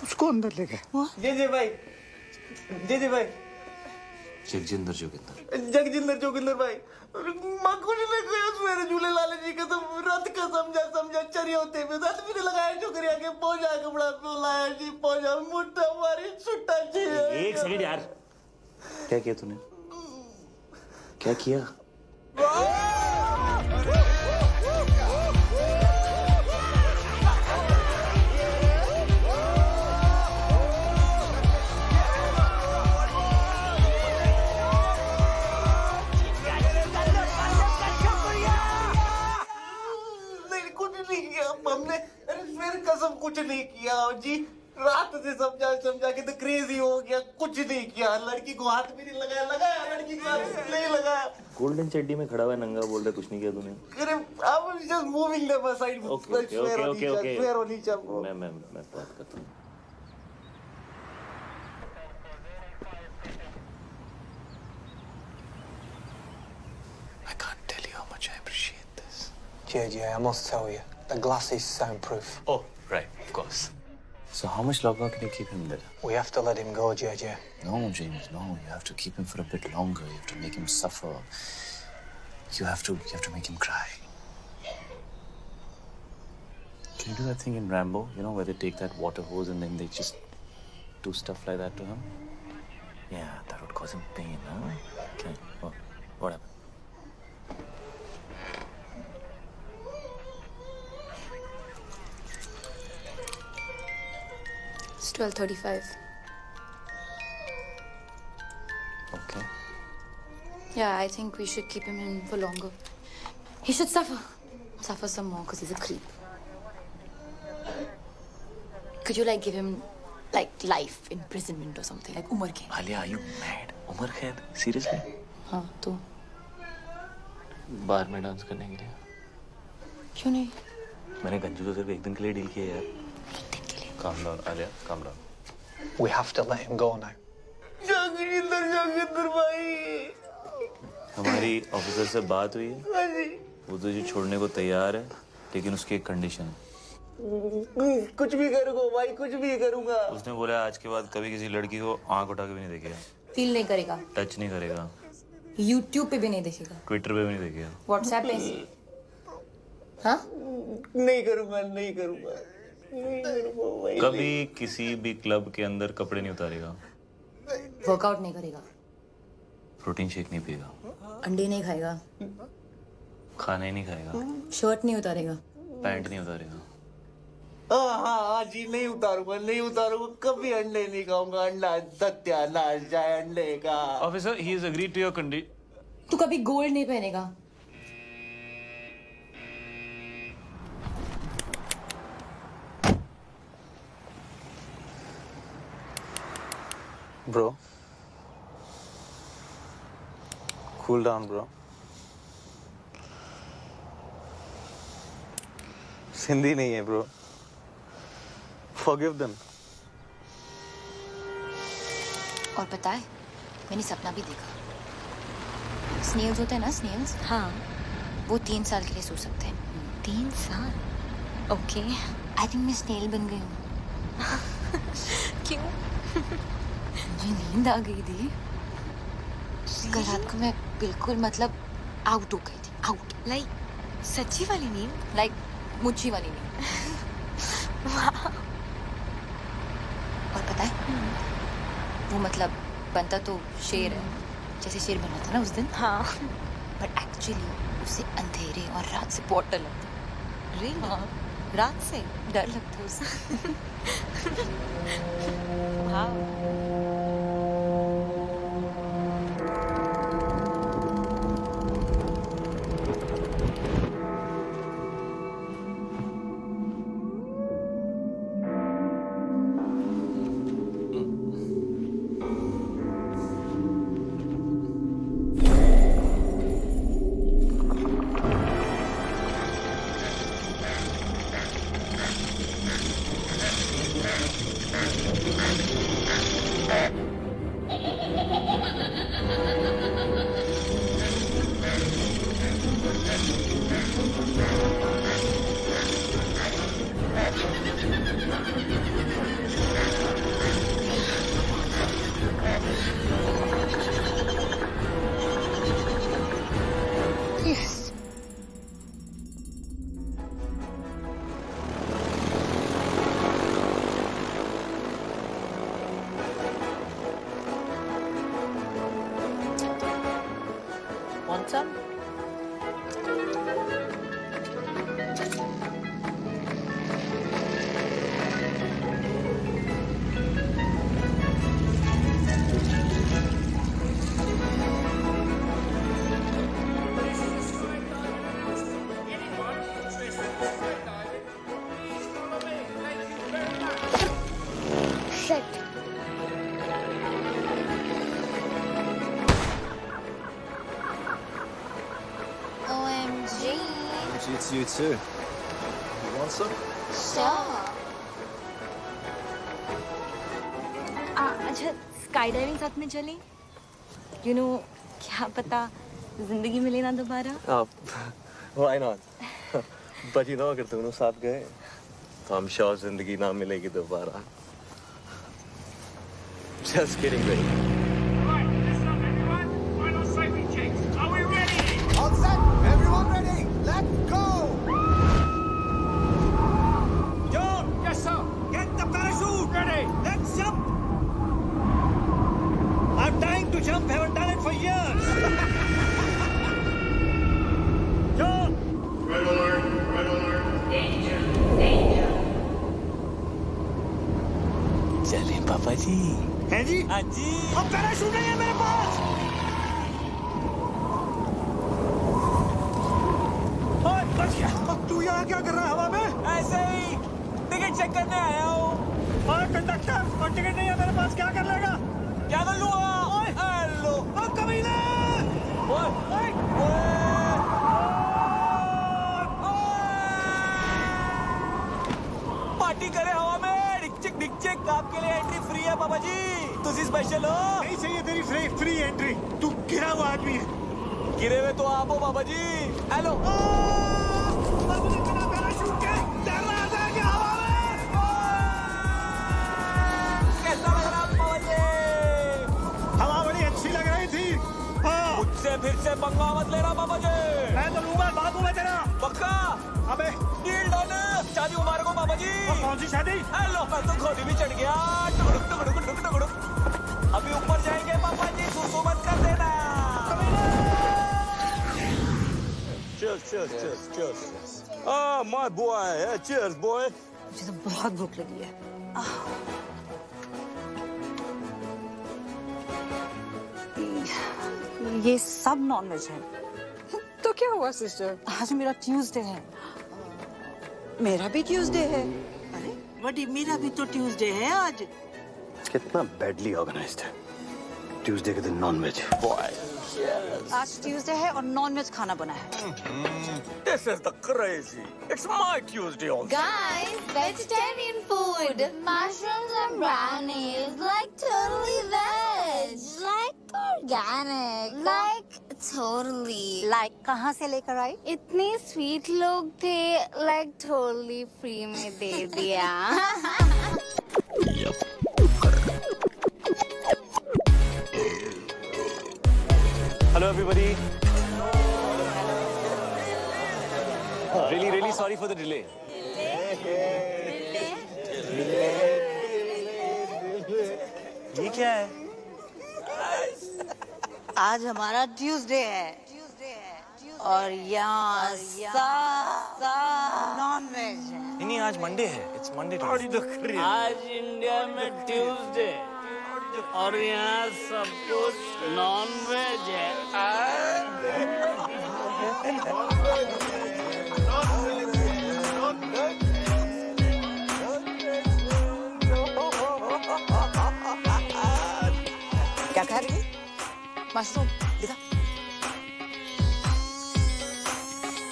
उसको अंदर ले गए। जे भाई, जे भाई, जगजिंदर जोगिंदर जगजिंदर भाई, माँ को नहीं लगा मेरे झूले लाले जी का तो रात का समझा चरिया होते हुए रात भी नहीं लगाया छोकरिया के पहुंचा कपड़ा पे लाया जी पहुंचा मुट्ठा मारी छुट्टा जी। एक सेकंड यार. क्या किया तूने? क्या किया? हमने फिर कसम कुछ नहीं किया जी, रात से समझा के तो क्रेजी हो गया, कुछ नहीं किया, लड़की को हाथ भी नहीं लगाया लड़की को हाथ नहीं लगाया। गोल्डन चड्डी में खड़ा हुआ नंगा बोल रहा कुछ नहीं किया तूने. अरे I was just moving them aside. Okay मैं बात करता हूँ. I can't tell you how much I appreciate this. JJ, I must tell you, the glass is soundproof. Oh, right, of course. So how much longer can you keep him there? We have to let him go, JJ. No, James, no. You have to keep him for a bit longer. You have to make him suffer. You have to make him cry. Can you do that thing in Rambo? You know, where they take that water hose and then they just do stuff like that to him? Yeah, that would cause him pain, huh? Okay. Oh, what happened? It's 12:35. Okay. Yeah, I think we should keep him in for longer. He should suffer some more because he's a creep. Could you like give him like life imprisonment or something, like Umar Khair? Alia, are you mad? Umar Khair? Seriously? हाँ तो बार में dance करने के लिए. क्यों नहीं? मैंने गंजू तो सिर्फ एक दिन के लिए डील किया यार. एक दिन के लिए. Calm down, Alia. Calm down. We have to let him go now. जगजिंदर भाई, हमारी ऑफिसर से बात हुई है. वो तुझे छोड़ने को तैयार है, लेकिन उसकी एक कंडीशन है. कुछ भी करूंगा भाई, कुछ भी करूंगा। उसने बोला आज के बाद कभी किसी लड़की को आंख उठा के भी नहीं देखेगा. फील नहीं करेगा. टच नहीं करेगा. YouTube पे भी नहीं देखेगा. ट्विटर पे भी नहीं देखेगा. WhatsApp पे. हाँ? नहीं करूंगा भाई। कभी किसी भी क्लब के अंदर कपड़े नहीं उतारेगा. वर्कआउट नहीं करेगा. प्रोटीन शेक नहीं पिएगा. अंडे नहीं खाएगा. खाना ही नहीं खाएगा. शर्ट नहीं उतारेगा. पैंट नहीं उतारेगा. हाँ जी, नहीं उतारूंगा, कभी अंडे नहीं खाऊंगा। अंडा सत्यानाश जाए अंडे का। Officer, he is agreed to your condition. तू कभी गोल्ड नहीं पहनेगा. Bro, cool down, bro. Sindhi नहीं है, bro. Forgive them. और पता है, मैंने सपना भी देखा. स्नेल्स होते हैं ना, स्नेल्स. हाँ. वो 3 साल के लिए सो सकते हैं. 3 साल? ओके. आई थिंक मैं स्नेल बन गई हूँ. क्यों? मुझे नींद आ गई थी. कल रात को मैं बिल्कुल मतलब आउट हो गई थी. आउट. लाइक सच्ची वाली नींद? लाइक मुच्छी वाली नींद. और पता है वो मतलब बनता तो शेर है, जैसे शेर बना था ना उस दिन। हाँ बट एक्चुअली उसे अंधेरे और रात से बहुत डर लगता। Really? हाँ, रात से डर लगता उसे। वाह Want some? OMG. It's you too. You want some? Sure. अच्छा स्काई डाइविंग साथ में चली? You know क्या पता जिंदगी मिले ना दोबारा। Why not? But you know, अगर दोनों साथ गए तो I'm sure जिंदगी ना मिलेगी दोबारा. Just kidding, baby. Alright, listen up everyone. Final safety checks. Are we ready? All set. Everyone ready? Let's go. John! Yes, sir. Get the parachute ready. Let's jump. I'm dying to jump. Haven't done it for years. John! Red alert. Red alert. Danger. Danger. चलें पापा जी। है जी? हाँ जी। अब parachute नहीं है मेरे पास। ओए, बच गया। अब तू यहाँ क्या कर रहा है हवा में? ऐसे ही टिकट चेक करने आया हूँ। और कंडक्टर, और टिकट नहीं है मेरे पास, क्या कर लेगा? क्या कर लूँगा? हेलो। ओ कमीने! पार्टी करे हवा में। डिक चेक आपके लिए एंट्री फ्री है बाबा जी। तुझी स्पेशल हो। नहीं चाहिए तेरी फ्री एंट्री। तू गिरा हुआ आदमी है। गिरे हुए तो आप हो बाबा जी। हेलो। बाबू ने बिना पैराशूट के तैर रहा था क्या हवा में? कैसा लग रहा बाबा जी? हवा बड़ी अच्छी लग रही थी। हाँ। मुझसे फिर से पंगा मत लेना बाबा जी। मैं तो लूंगा बाबू में तेरा। पक्का? अबे डील डन। शादी मुबारक हो बाबा जी। और कौन सी शादी? हेलो, मैं तो खोली भी चढ़ गया। टुकड़ुक टुकड़ुक टुकड़ुक टुकड़ुक। अभी ऊपर जाएंगे पापा जी, सुसु मत कर देना। Cheers. Ah, my boy. Yeah, cheers, boy. मुझे तो बहुत भूख लगी है। ये सब नॉनवेज है। तो क्या हुआ सिस्टर? आज मेरा ट्यूसडे है। मेरा भी ट्यूसडे है। अरे बड़ी मेरा भी तो ट्यूसडे है आज। कितना बैडली ऑर्गेनाइज्ड है। ट्यूसडे के दिन नॉनवेज। आज ट्यूसडे है और नॉनवेज खाना बना है। This is the crazy. It's my Tuesday also. Guys, vegetarian food. Mushrooms and brownies. Like totally veg. Like organic. Like totally. Like कहाँ से लेकर आई? इतने स्वीट लोग थे, like totally free में दे दिया। Hello everybody. Really sorry for the delay. ये क्या है? आज हमारा ट्यूसडे है और यहाँ नॉन वेज है। नहीं, आज मंडे है। It's Monday. आज इंडिया में ट्यूसडे और यहाँ सब कुछ नॉन वेज है। क्या कह रही है? मशरूम दिखा।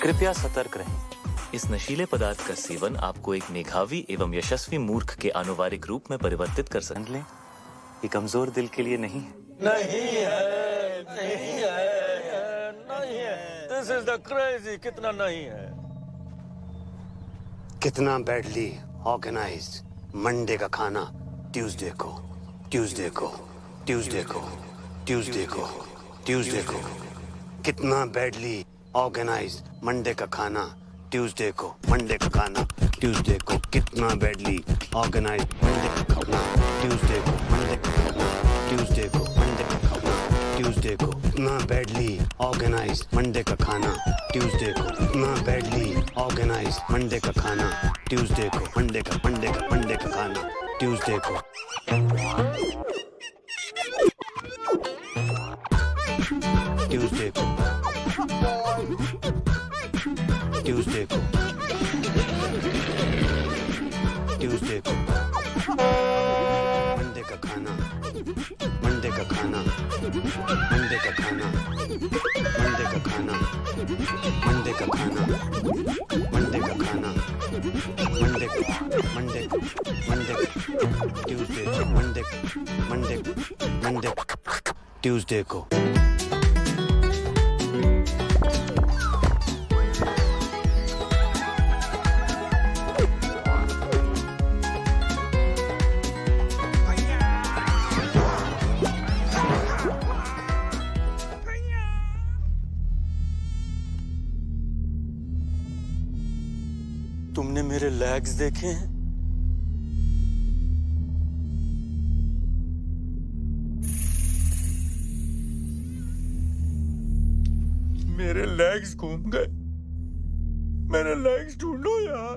कृपया सतर्क रहें। इस नशीले पदार्थ का सेवन आपको एक मेधावी एवं यशस्वी मूर्ख के आनुवारिक रूप में परिवर्तित कर सकते हैं। ये कमजोर दिल के लिए नहीं है। नहीं है, नहीं है, नहीं है। This is the crazy, कितना नहीं है। कितना बैडली ऑर्गेनाइज्ड मंडे का खाना ट्यूसडे को, ट्यूसडे को, ट्यूसडे को, ट्यूसडे को, ट्यूसडे को। कितना बैडली ऑर्गेनाइज्ड मंडे का खाना ट्यूसडे को, मंडे का खाना ट्यूसडे को। कितना बैडली ऑर्गेनाइज्ड मंडे का खाना ट्यूसडे को, मंडे का खाना ट्यूसडे को, मंडे का खाना ट्यूसडे को। कितना बैडली ऑर्गेनाइज्ड मंडे का खाना ट्यूसडे को। कितना बैडली ऑर्गेनाइज्ड मंडे का खाना ट्यूसडे को, मंडे का खाना ट्यूसडे को। ट्यूसडे को, ट्यूसडे को, ट्यूसडे को। मंडे का खाना, मंडे का खाना, मंडे का खाना, मंडे का खाना, मंडे का खाना, मंडे का खाना, Monday Monday Monday Tuesday, Monday Monday Monday Tuesday को। तुमने मेरे लेग्स देखे हैं? मेरे लेग्स घूम गए। मेरे लेग्स ढूंढो यार।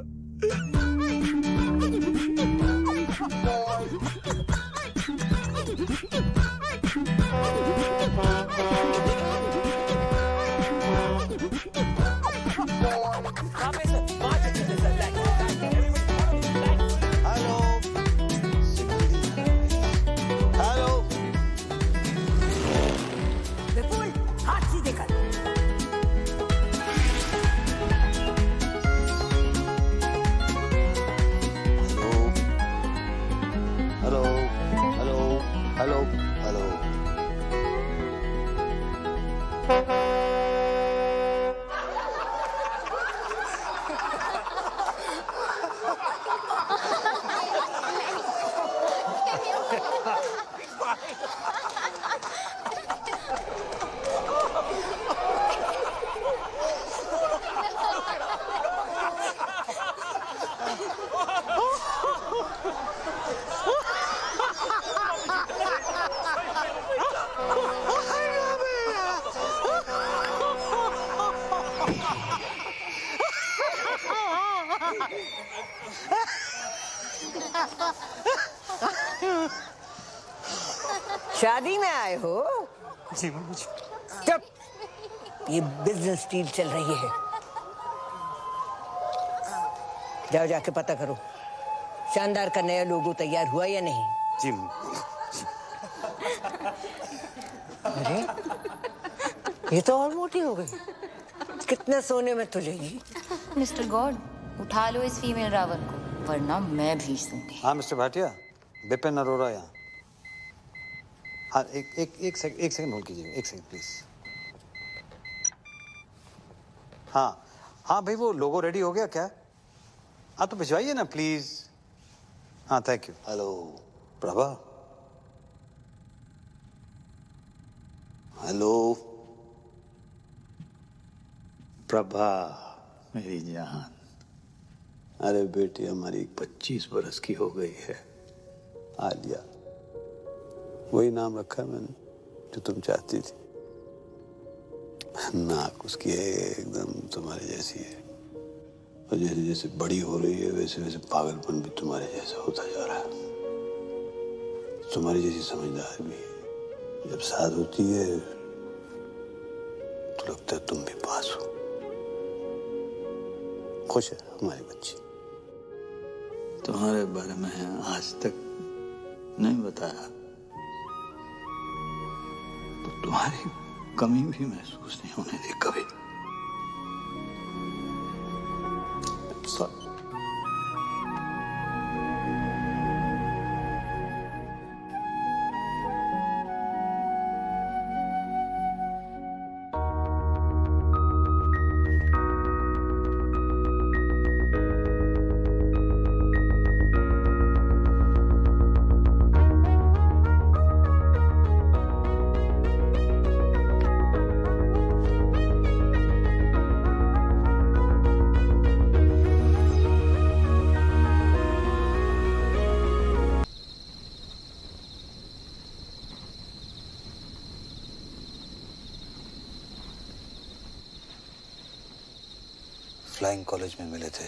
शादी में आए हो? जी मम्मी जी। चुप, ये बिजनेस डील चल रही है। जाओ जाके पता करो शानदार का नया लोगो तैयार हुआ या नहीं। जी। अरे ये तो और मोटी हो गई। कितने सोने में तुझेगी? मिस्टर गॉड, उठा लो इस फीमेल रावण को, वरना मैं भीष दूंगी। हाँ मिस्टर भाटिया, बिपिन अरोड़ा यहाँ। हाँ एक सेकंड होल्ड कीजिए, एक सेकंड प्लीज। हाँ भाई, वो लोगो रेडी हो गया क्या? हाँ तो भिजवाइए ना प्लीज। हाँ thank you. Hello Prabha. Hello Prabha मेरी जान। अरे बेटी हमारी 25 बरस की हो गई है। आलिया वही नाम रखा है मैंने जो तुम चाहती थी। नाक उसकी एकदम तुम्हारे जैसी है, और जैसे जैसे बड़ी हो रही है वैसे वैसे पागलपन भी तुम्हारे जैसा होता जा रहा है। तुम्हारी जैसी समझदार भी है। जब साथ होती है तो लगता है तुम भी पास हो। खुश है हमारी बच्ची। तुम्हारे बारे में आज तक नहीं बताया तो तुम्हारी कमी भी महसूस नहीं होने दी कभी। फ्लाइंग कॉलेज में मिले थे।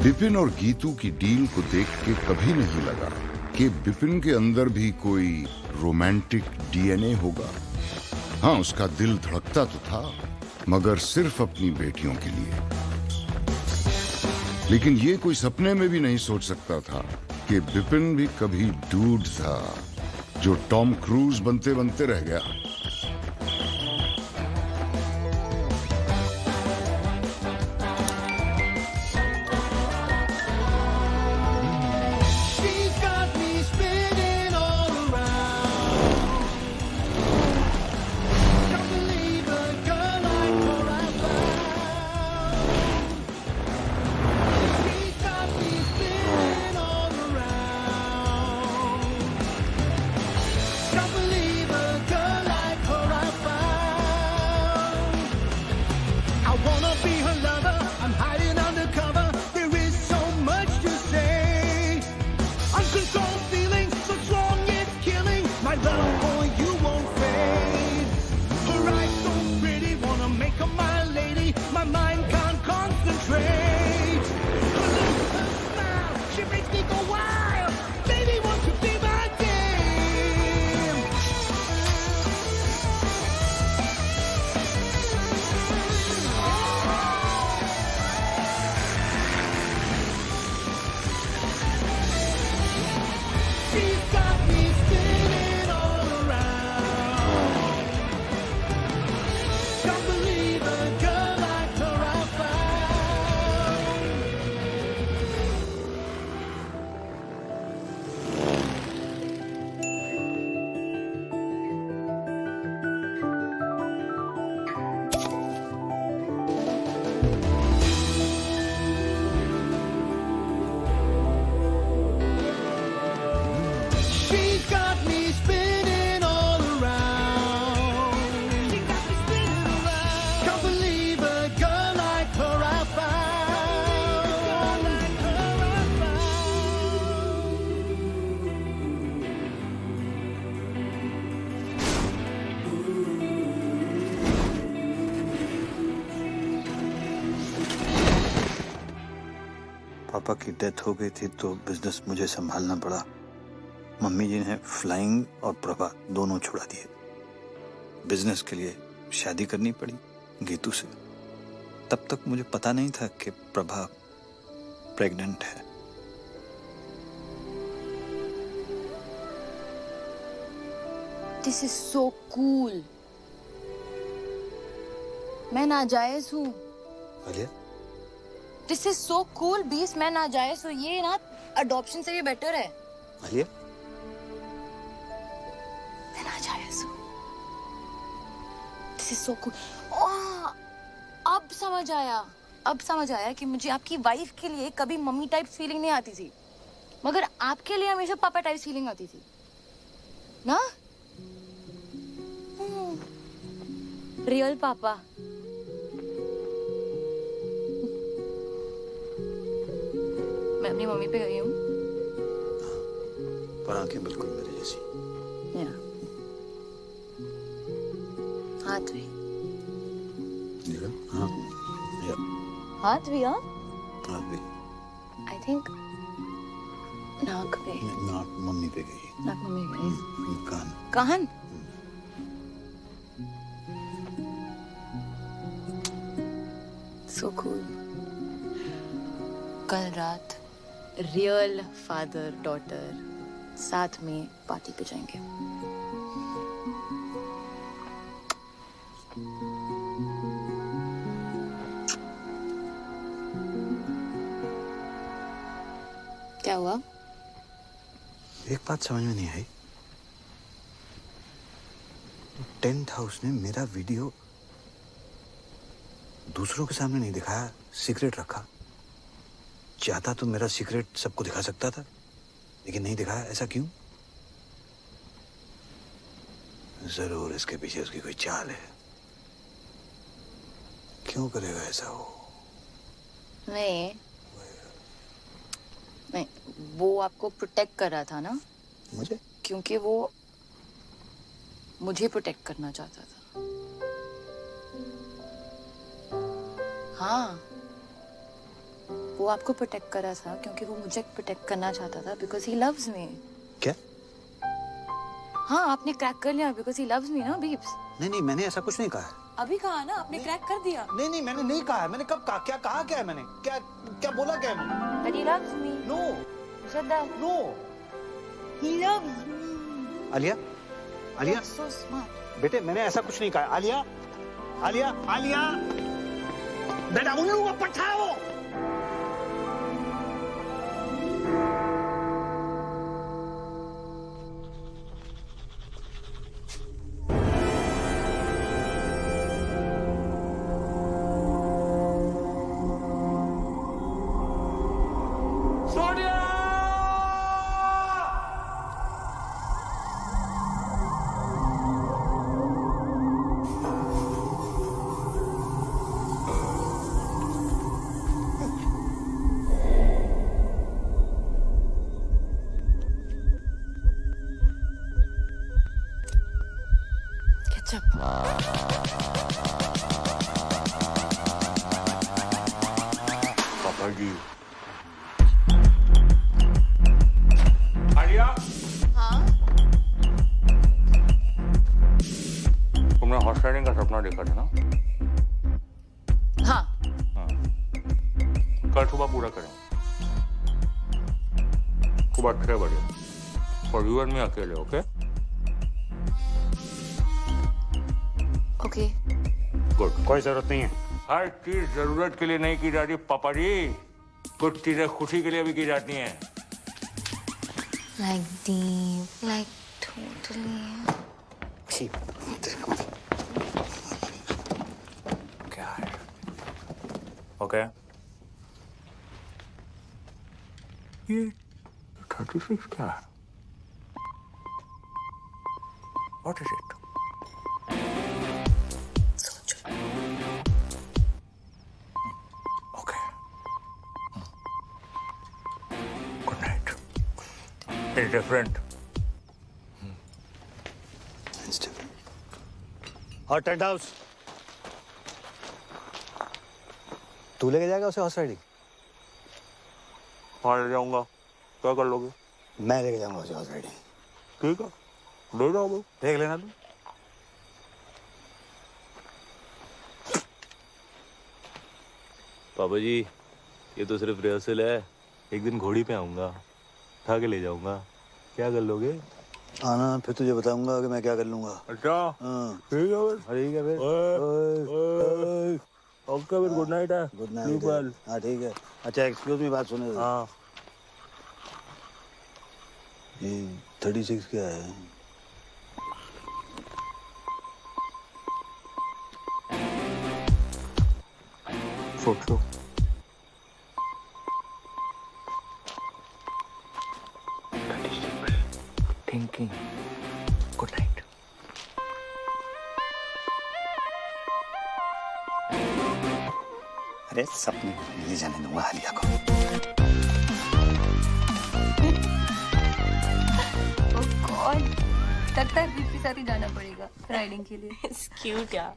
बिपिन और गीतू की डील को देख के कभी नहीं लगा कि बिपिन के अंदर भी कोई रोमांटिक डीएनए होगा। हाँ, उसका दिल धड़कता तो था, मगर सिर्फ अपनी बेटियों के लिए। लेकिन ये कोई सपने में भी नहीं सोच सकता था कि बिपिन भी कभी डूड था जो टॉम क्रूज बनते बनते रह गया। पापा की डेथ हो गई थी तो बिजनेस मुझे संभालना पड़ा। मम्मी जी ने फ्लाइंग और प्रभा दोनों छुड़ा दिए। बिजनेस के लिए शादी करनी पड़ी गीतू से। तब तक मुझे पता नहीं था कि प्रभा प्रेग्नेंट है। This is so cool. मैं नाजायज हूँ। This is so cool. 20 मैं नाजायज हूँ। ये ना अडॉप्शन से भी बेटर है। आलिया, मैं नाजायज हूँ। This is so cool. अब समझ आया। अब समझ आया कि मुझे आपकी वाइफ के लिए कभी मम्मी टाइप फीलिंग नहीं आती थी, मगर आपके लिए हमेशा पापा टाइप फीलिंग आती थी ना। रियल पापा मैं अपनी मम्मी पे गई हूँ। पर आंखें बिल्कुल मेरी जैसी। या हाथ भी। हाँ या हाथ भी। हाँ हाथ भी। आई थिंक नाक पे। नाक मम्मी पे गई। नाक मम्मी पे गई। कान। कान। So cool. कल रात रियल फादर डॉटर साथ में पार्टी पे जाएंगे। क्या हुआ? एक बात समझ में नहीं आई। टेंट हाउस ने मेरा वीडियो दूसरों के सामने नहीं दिखाया, सीक्रेट रखा। चाहता तो मेरा सीक्रेट सबको दिखा सकता था, लेकिन नहीं दिखाया। ऐसा क्यों? जरूर इसके पीछे उसकी कोई चाल है। क्यों करेगा ऐसा वो? नहीं, वो आपको प्रोटेक्ट कर रहा था ना। मुझे? क्योंकि वो मुझे प्रोटेक्ट करना चाहता था। हाँ, वो आपको प्रोटेक्ट कर रहा था क्योंकि वो मुझे प्रोटेक्ट करना चाहता था, बिकॉज ही लव्स मी। क्या? हाँ, आपने क्रैक कर लिया बिकॉज ही लव्स मी ना बीब्स। नहीं, मैंने ऐसा कुछ नहीं कहा है। अभी कहा ना, आपने क्रैक कर दिया। नहीं, मैंने नहीं कहा है। मैंने कब कहा? क्या कहा? क्या है मैंने? क्या बोला? क्या है मैंने? That he loves me. No. You said that. No. He loves me. Alia, You're so smart. बेटे मैंने ऐसा कुछ नहीं कहा। आलिया, बेटा उल्लू का पट्टा है वो। पापा जी। आलिया। हाँ? तुमने हॉर्स राइडिंग का सपना देखा था ना? हाँ। कल सुबह पूरा करेंगे। सुबह 6 बजे। और यू एंड मी अकेले, ओके? ओके। गुड। कोई जरूरत नहीं है। हर चीज जरूरत के लिए नहीं की जाती पापा जी, कुछ चीजें खुशी के लिए भी की जाती हैं। Like deep, like totally. क्या है? ओके। ये 36 क्या है? What is it? It's different. It's different. और टेंट हाउस तू लेके जाएगा उसे हॉर्स राइडिंग? हाँ, ले जाऊंगा। क्या कर लोगे? मैं लेके जाऊंगा उसे हॉर्स राइडिंग। ठीक है, ले जाओ भाई। देख लेना तू। पापा जी, ये तो सिर्फ रिहर्सल है। एक दिन घोड़ी पे आऊंगा, उठा के ले जाऊंगा। क्या कर लोगे? आना, फिर तुझे बताऊंगा कि मैं क्या कर लूंगा। अच्छा। हाँ ठीक है ठीक है फिर। ओके फिर, गुड नाइट है। Good night. हाँ ठीक है। अच्छा एक्सक्यूज मी, बात सुने। हाँ। ये 36 क्या है? सोच लो। Thinking. Good night. अरे सपने नहीं जाने दूंगा आलिया को। लगता है बीच के साथ ही जाना पड़ेगा राइडिंग के लिए। इट्स क्यूट यार।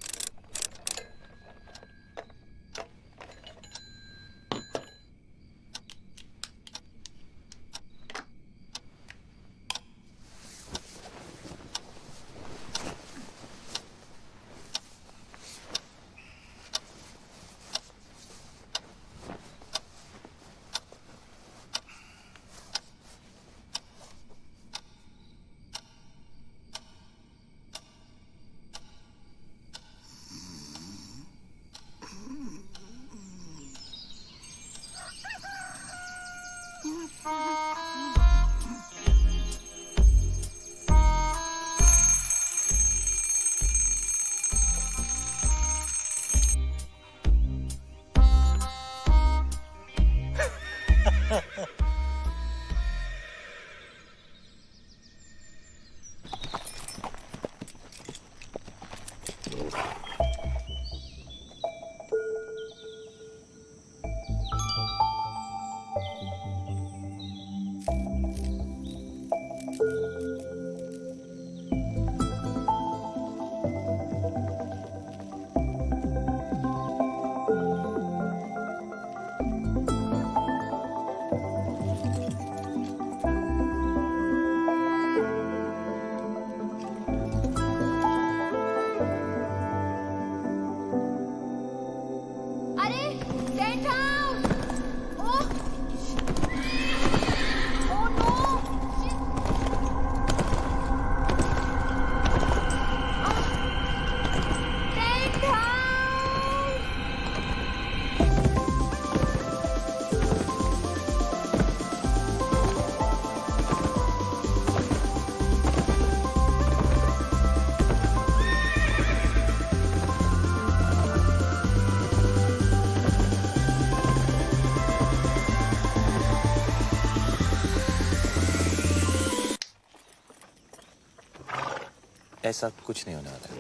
ऐसा कुछ नहीं होने वाला है।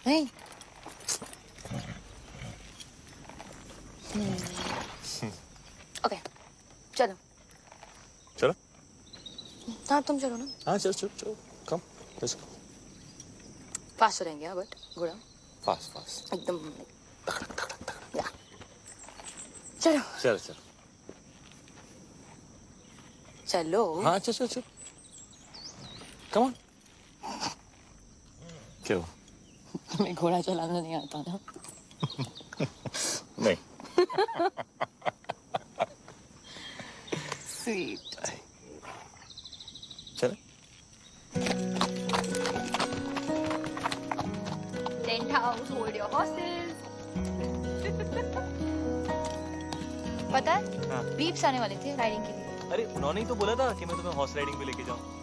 नहीं। ओके, चलो। चलो। हाँ तुम चलो ना। हाँ चलो चलो चलो, कम, लेट्स गो। फास्ट रहेंगे हाँ, बट गुड़ा। Fast fast. एकदम। तगड़ा तगड़ा तगड़ा। या। चलो। चलो चलो। चलो। हाँ चलो चलो चलो। Come on. क्यों? तुम्हें घोड़ा चलाना नहीं आता ना? नहीं। स्वीट। चलो। Tent house, hold your horses. पता है? हाँ। बीप्स आने वाले थे राइडिंग के लिए। अरे उन्होंने ही तो बोला था कि मैं तुम्हें हॉर्स राइडिंग पे लेके जाऊं।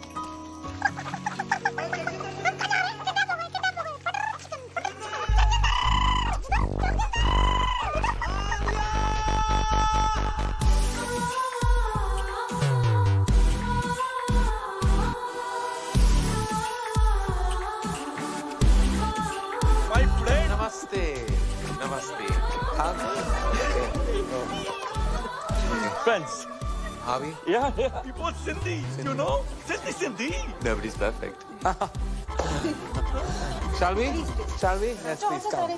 नमस्ते नमस्ते। Friends. Harvey? Yeah, yeah. We both Sindhi, you know? Sindhi. Nobody's perfect. Shall we? Shall we? Let's please come.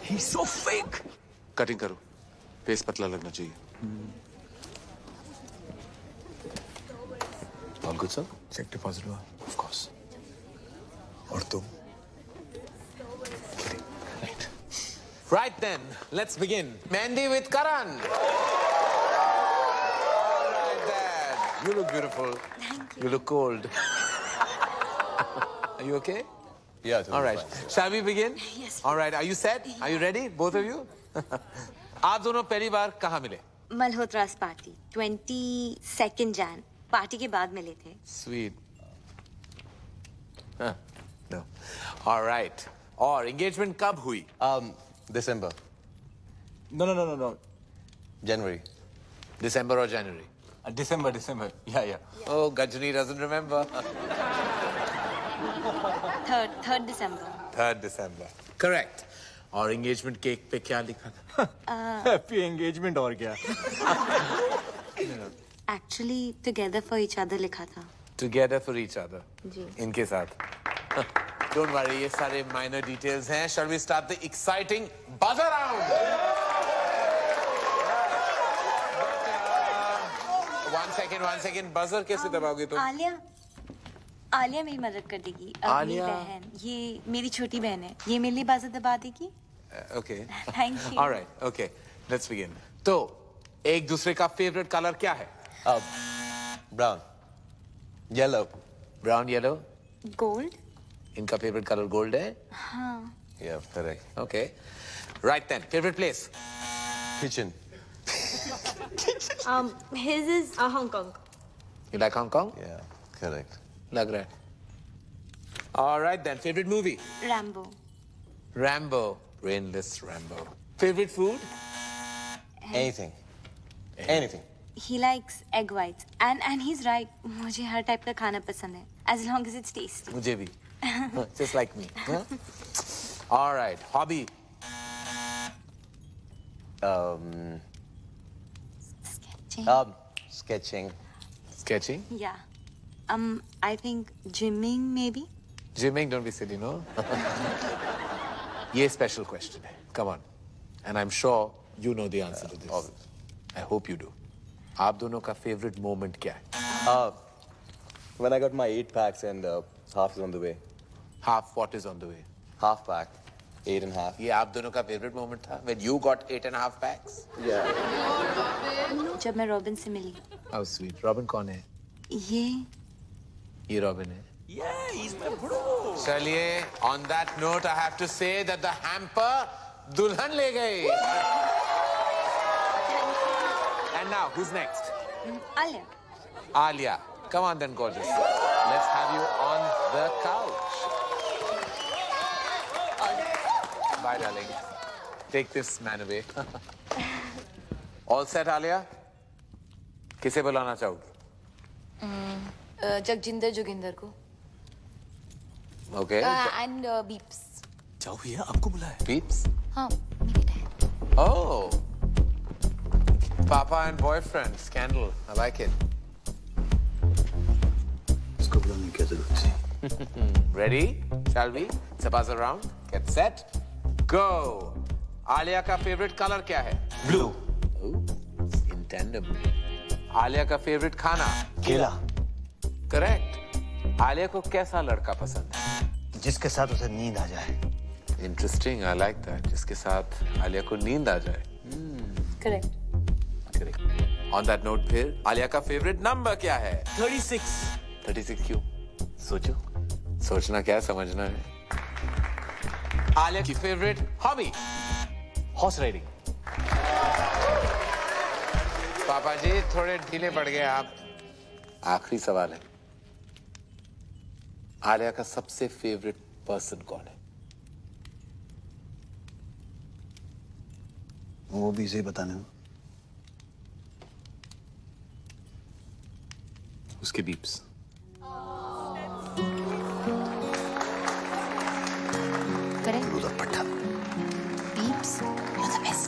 He's so fake. Cutting करो. Face पतला लगना चाहिए. All good sir? Check deposit हुआ. Of course. और तुम? Right then, let's begin. Mandy with Karan. All right then. You look beautiful. Thank You look cold. Are you okay? Yeah. All right. Shall we begin? Yes. All right. Are you set? Are you ready? Both of you? आप दोनों पहली बार कहाँ मिले? मल्होत्रास party 22 Jain party के बाद मिले थे। Sweet. Huh. No. All right. और engagement कब हुई? December. No. January. December or January? December. Yeah. Oh, Gajani doesn't remember. 3rd December. 3rd December. Correct. और engagement cake पे क्या लिखा था? Happy engagement और क्या? Actually, together for each other लिखा था। Together for each other. जी. इनके साथ. Don't worry, ये सारे minor details हैं. Shall we start the exciting buzzer round? One second. Buzzer कैसे दबाओगे तुम? आलिया मेरी मदद कर देगी. मेरी बहन, ये मेरी छोटी बहन है. ये मेरे लिए बाज़र दबा देगी. Okay. Thank you. All right. Okay. Let's begin. तो एक दूसरे का favorite color क्या है? Brown. Yellow. Brown, yellow. Gold. इनका favorite color gold है? हाँ. Yeah, correct. Okay. Right then. Favorite place? Kitchen. His is Hong Kong. You like Hong Kong? Yeah, correct. लग रहा है. All right then. Favorite movie? Rambo. Rambo. Brainless Rambo. Favorite food? Anything. Anything. He likes egg whites. And he's right. मुझे हर type का खाना पसंद है. As long as it's tasty. मुझे भी. Just like me. Huh? All right. Hobby? Sketching. Sketching? Yeah. I think gymming maybe. Gymming, don't be silly, no? ये special question है. Come on. And I'm sure you know the answer to this. Obviously. I hope you do. आप दोनों का favorite moment क्या है? When I got my 8 packs and half is on the way. Half what is on the way? Half pack. 8.5. ये आप दोनों का favorite moment था? When you got 8.5 packs? Yeah. जब मैं रॉबिन से मिली. How sweet. Robin कौन है? ये Robin है. Yeah, he's my bro. चलिए, on that note, I have to say that the hamper दुल्हन ले गई. And now, who's next? Alia. Alia. Come on then, gorgeous. Let's have you on the couch. Bye, darling. Take this man away. All set, Alia? किसे बुलाना चाहोगी? जगजिंदर जोगिंदर को. Okay. And Beeps. जाओ भैया, आपको बुलाया. Beeps? हाँ, मेरी बहन. Oh. Papa and boyfriend scandal. I like it. इसको बुलाने की क्या जरूरत थी? Ready? Shall we? It's a buzz around. Get set. Go. Alia का favorite color क्या है? Blue. Oh, in tandem. Alia का favorite खाना? केला. Correct. Alia को कैसा लड़का पसंद है? जिसके साथ उसे नींद आ जाए. Interesting. I like that. जिसके साथ Alia को नींद आ जाए. Correct. Correct. On that note फिर Alia का favorite number क्या है? 36. 36 क्यों? सोचो. सोचना क्या है, समझना है. Alia की favorite hobby? Horse riding. पापा जी थोड़े ढीले पड़ गए आप. आखिरी सवाल है. आलिया का सबसे फेवरेट पर्सन कौन है? वो भी इसे बताने हो. उसके बीप्स. Correct. उधर पट्टा. Beeps. You're the best.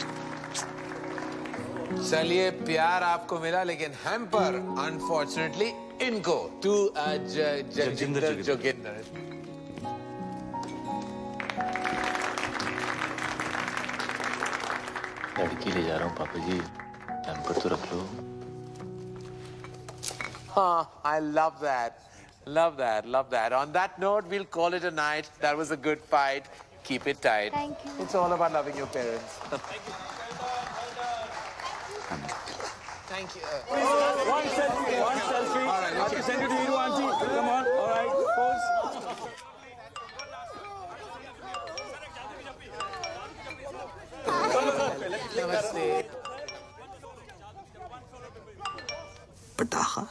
चलिए प्यार आपको मिला लेकिन हैम्पर अनफॉर्चुनेटली इनको टू जगजिंदर जोगिंदर. लड़की ले जा रहा हूँ पापा जी. हैम्पर तो रख लो. हाँ, I love that. Love that. Love that. On that note, we'll call it a night. That was a good fight. Keep it tight. Thank you. It's all about loving your parents. Thank you. One selfie. All right, I have to send it to you, auntie. Come on. All right. Pose. Namaste. पटाखा.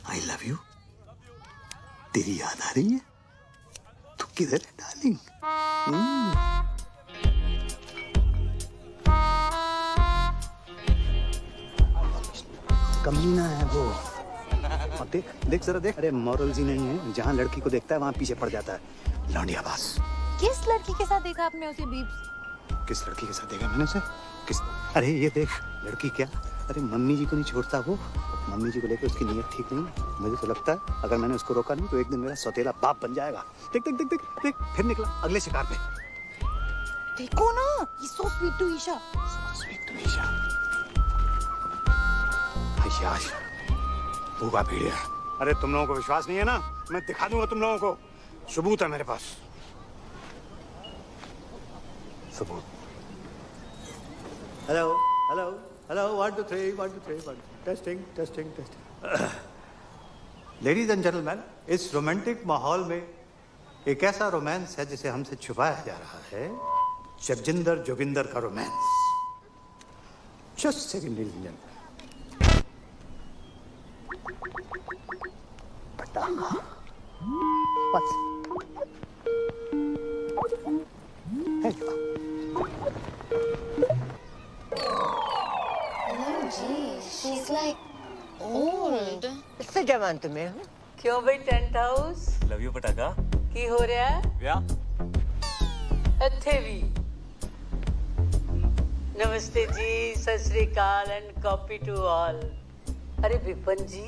I love you. तेरी याद आ रही है? तू किधर है darling? कमीना है वो. और देख जरा देख. अरे मॉरल्स ही नहीं है. जहाँ लड़की को देखता है वहाँ पीछे पड़ जाता है. लौंडिया बास. किस लड़की के साथ देखा आपने उसे बीप्स? किस लड़की के साथ देखा मैंने उसे? किस? अरे ये देख लड़की क्या. अरे मम्मी जी को नहीं छोड़ता वो. मम्मी जी को लेकर उसकी नीयत ठीक नहीं है। मुझे तो लगता है अगर मैंने उसको रोका नहीं तो एक दिन मेरा सौतेला बाप बन जाएगा। देख देख देख देख देख फिर निकला अगले शिकार पे। देखो ना, he's so sweet to Isha. Sweet to Isha. आयश, भूखा भेड़िया। अरे तुम लोगों को विश्वास नहीं है ना? मैं दिखा दूंगा तुम लोगों को। सबूत है मेरे पास। सबूत। Hello hello hello 1 2 3 1 2 3 1 testing testing testing. Ladies and gentleman, इस रोमांटिक माहौल में एक ऐसा रोमांस है जिसे हमसे छुपाया जा रहा है। जगजिंदर जोगिंदर का romance. Just second ladies and gentleman. पटाखा बस। She's like old. इससे जवान तुम्हें हूँ। क्यों भाई टेंट हाउस लव यू पटाखा की हो रहा है? या ਇੱਥੇ ਵੀ नमस्ते जी, सत श्री अकाल एंड कॉपी टू ऑल। अरे विपन जी,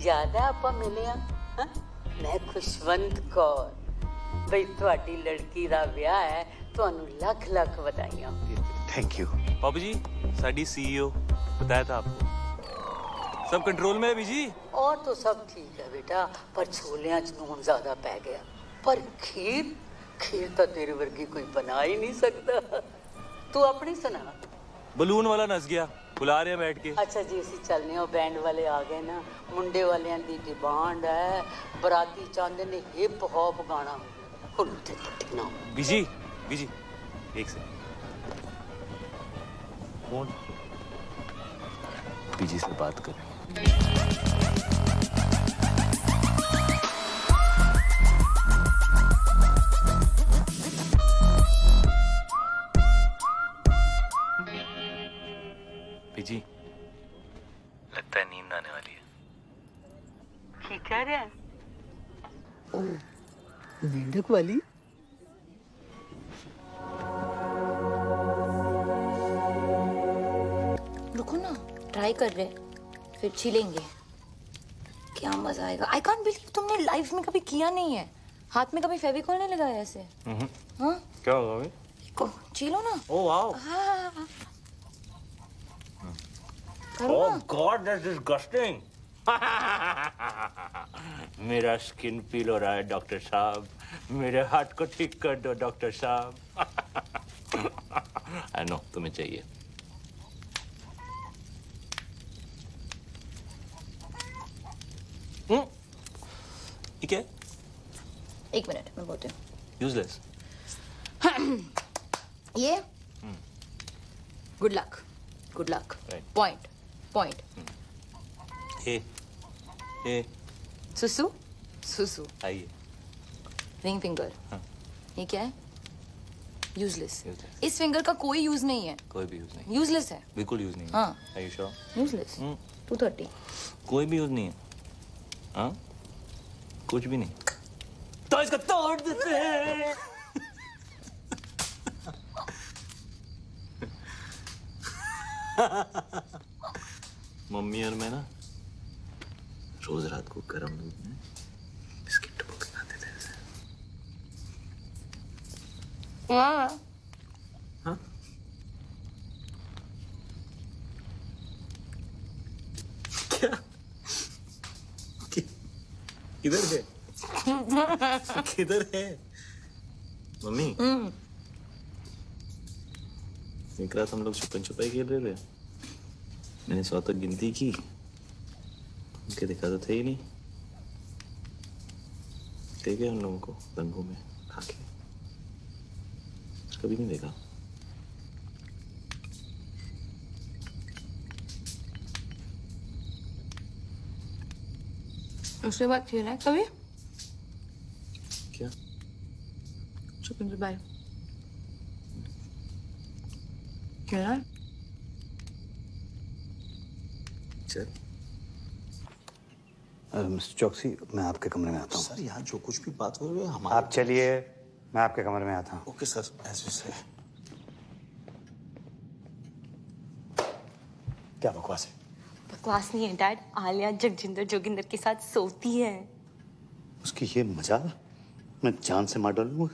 याद है ਆਪਾਂ ਮਿਲੇ ਆ? मैं खुशवंत कौर। ਬਈ ਤੁਹਾਡੀ ਲੜਕੀ ਦਾ ਵਿਆਹ ਹੈ, ਤੁਹਾਨੂੰ ਲੱਖ ਲੱਖ ਵਧਾਈਆਂ। Thank you. बाबू जी साडी सीईओ बताया था आपको सब कंट्रोल में है बीजी। और तो सब ठीक है बेटा, पर छोलियां च नून ज्यादा पै गया। पर खीर खीर तो तेरे वर्गी कोई बना ही नहीं सकता। तू अपनी सुना। बलून वाला नस गया, बुला रहे हैं बैठ के। अच्छा जी, ਅਸੀਂ ਚੱਲਨੇ ਆ। बैंड वाले आ गए ना, मुंडे वालियां दी डिमांड है, बराती चाहते ने हिप हॉप गाना। हुन ते पट्टी ना बीजी बीजी एक सेकंड कौन बीजी से बात कर रही है। बीजी लगता है नींद आने वाली है। की कह रहा है? मेंढक वाली। रुको ना, ट्राई कर रहे फिर छीलेंगे। क्या मजा आएगा। आई कांट बिलीव तुमने लाइफ में कभी किया नहीं है। हाथ में कभी फेविकॉल नहीं लगाया ऐसे। हाँ क्या होगा भाई? को छीलो ना। Oh wow. हाँ। Oh God, that's disgusting. मेरा स्किन पील हो रहा है डॉक्टर साहब, मेरे हाथ को ठीक कर दो डॉक्टर साहब। I know, तुम्हें चाहिए। ये क्या है? एक मिनट मैं बोलती हूँ। Useless. ये good luck good luck point point A सुसु सुसु आइए रिंग फिंगर। ये क्या है? यूजलेस। इस फिंगर का कोई यूज नहीं है। कोई भी यूज नहीं। यूजलेस है। बिल्कुल यूज नहीं है। हाँ Are you sure? यूजलेस। 230। कोई भी यूज नहीं है। हाँ कुछ भी नहीं। तो इसको तोड़ देते हैं। मम्मी और मैं ना रोज रात को गरम दूध में बिस्किट टुपो के खाते थे ऐसे। हाँ हाँ क्या किधर है? किधर है मम्मी? एक रात हम लोग छुपन छुपाई खेल रहे थे। मैंने 100 तक गिनती की, उनके दिखा तो थे ही नहीं। देखे उन लोगों को दंगों में खाके कभी नहीं देखा। उसके बाद खेला है कभी? क्या? छुपन छुपाई खेला है? चल मिस्टर चौकसी, मैं आपके कमरे में आता हूँ। सर यहाँ जो कुछ भी बात हो रही है हमारे। आप चलिए, मैं आपके कमरे में आता हूँ। ओके सर, ऐसे से। क्या बकवास है? बकवास नहीं है डैड, आलिया जगजिंदर जोगिंदर के साथ सोती है। उसकी ये मजाल मैं जान से मार डालूंगा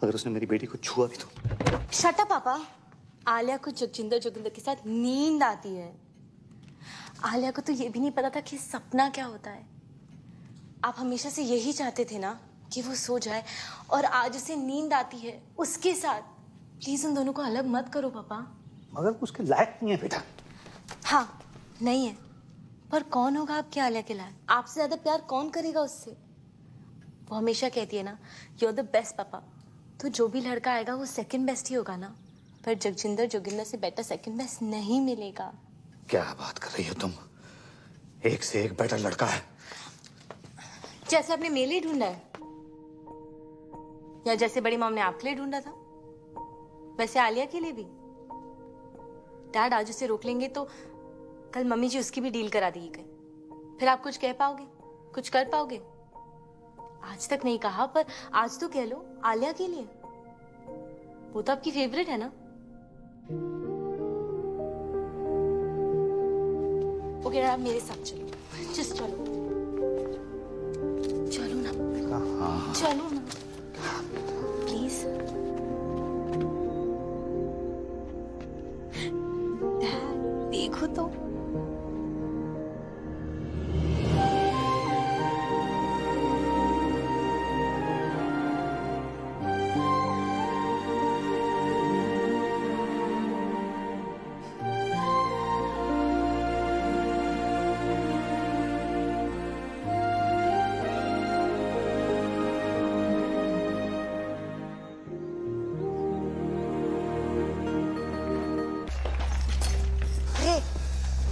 अगर उसने मेरी बेटी को छुआ भी तो। शट अप पापा। आलिया को जगजिंदर जोगिंदर के साथ नींद आती है। आलिया को तो ये भी नहीं पता था कि सपना क्या होता है। आप हमेशा से यही चाहते थे ना कि वो सो जाए, और आज उसे नींद आती है उसके साथ। प्लीज उन दोनों को अलग मत करो पापा। मगर उसके लायक नहीं है बेटा। हाँ नहीं है, पर कौन होगा आपके आलिया के लायक? आपसे ज्यादा प्यार कौन करेगा उससे? वो हमेशा कहती है ना, यू आर द बेस्ट पापा। तो जो भी लड़का आएगा वो सेकंड बेस्ट ही होगा ना। पर जगजिंदर जोगिंदर से बेटर सेकंड बेस्ट नहीं मिलेगा। क्या बात कर रही हो तुम? एक से एक बेटर लड़का है। जैसे आपने मेरे लिए ढूंढा है, या जैसे बड़ी मॉम ने आपके लिए ढूंढा था, वैसे आलिया के लिए भी। डैड आज उसे रोक लेंगे तो कल मम्मी जी उसकी भी डील करा देगी कहीं। फिर आप कुछ कह पाओगे, कुछ कर पाओगे? आज तक नहीं कहा, पर आज तो कह लो आलिया के लिए। वो तो आपकी फेवरेट है ना। ओके आप मेरे साथ चलो, जस्ट चलो। चलो ना, चलो ना प्लीज। देखो तो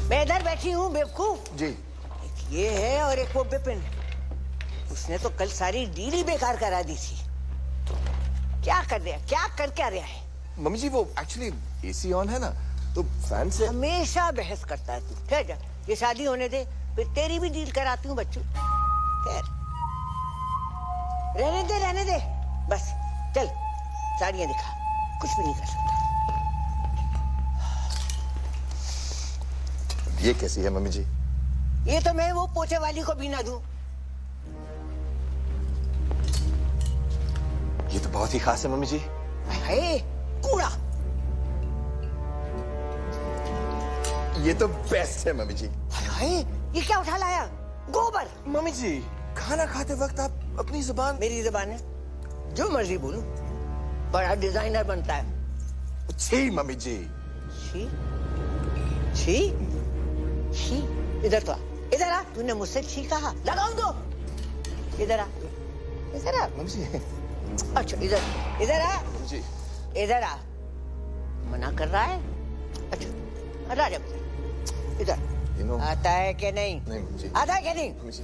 मैं इधर बैठी हूँ बेवकूफ। जी। एक ये है और एक वो बिपिन। उसने तो कल सारी डील ही बेकार करा दी थी। क्या कर रहा है, क्या कर क्या रहा है? मम्मी जी वो एक्चुअली एसी ऑन है ना, तो फैन से। हमेशा बहस करता है तू। ठहर जा, ये शादी होने दे, फिर तेरी भी डील कराती हूँ बच्चों। ठहर, रहने दे बस। चल साड़ियाँ दिखा, कुछ भी नहीं कर सकता। ये कैसी है मम्मी जी? ये तो मैं वो पोछे वाली को भी ना दूं। ये तो बहुत ही खास है मम्मी जी। है कूड़ा। ये तो बेस्ट है मम्मी जी। है ये क्या उठा लाया? गोबर। मम्मी जी खाना खाते वक्त आप अपनी जुबान। मेरी जुबान है, जो मर्जी बोलूं। बड़ा डिजाइनर बनता है। छी मम्मी जी। छी छी छी। इधर तो आ, इधर आ। तूने मुझसे छी कहा, लगाऊं तो। इधर आ, इधर आ मम्मी जी। अच्छा इधर आ जी। इधर आ। मना कर रहा है? अच्छा हटा जा इधर। आता है कि नहीं? नहीं जी। आता है कि नहीं? मम्मी जी।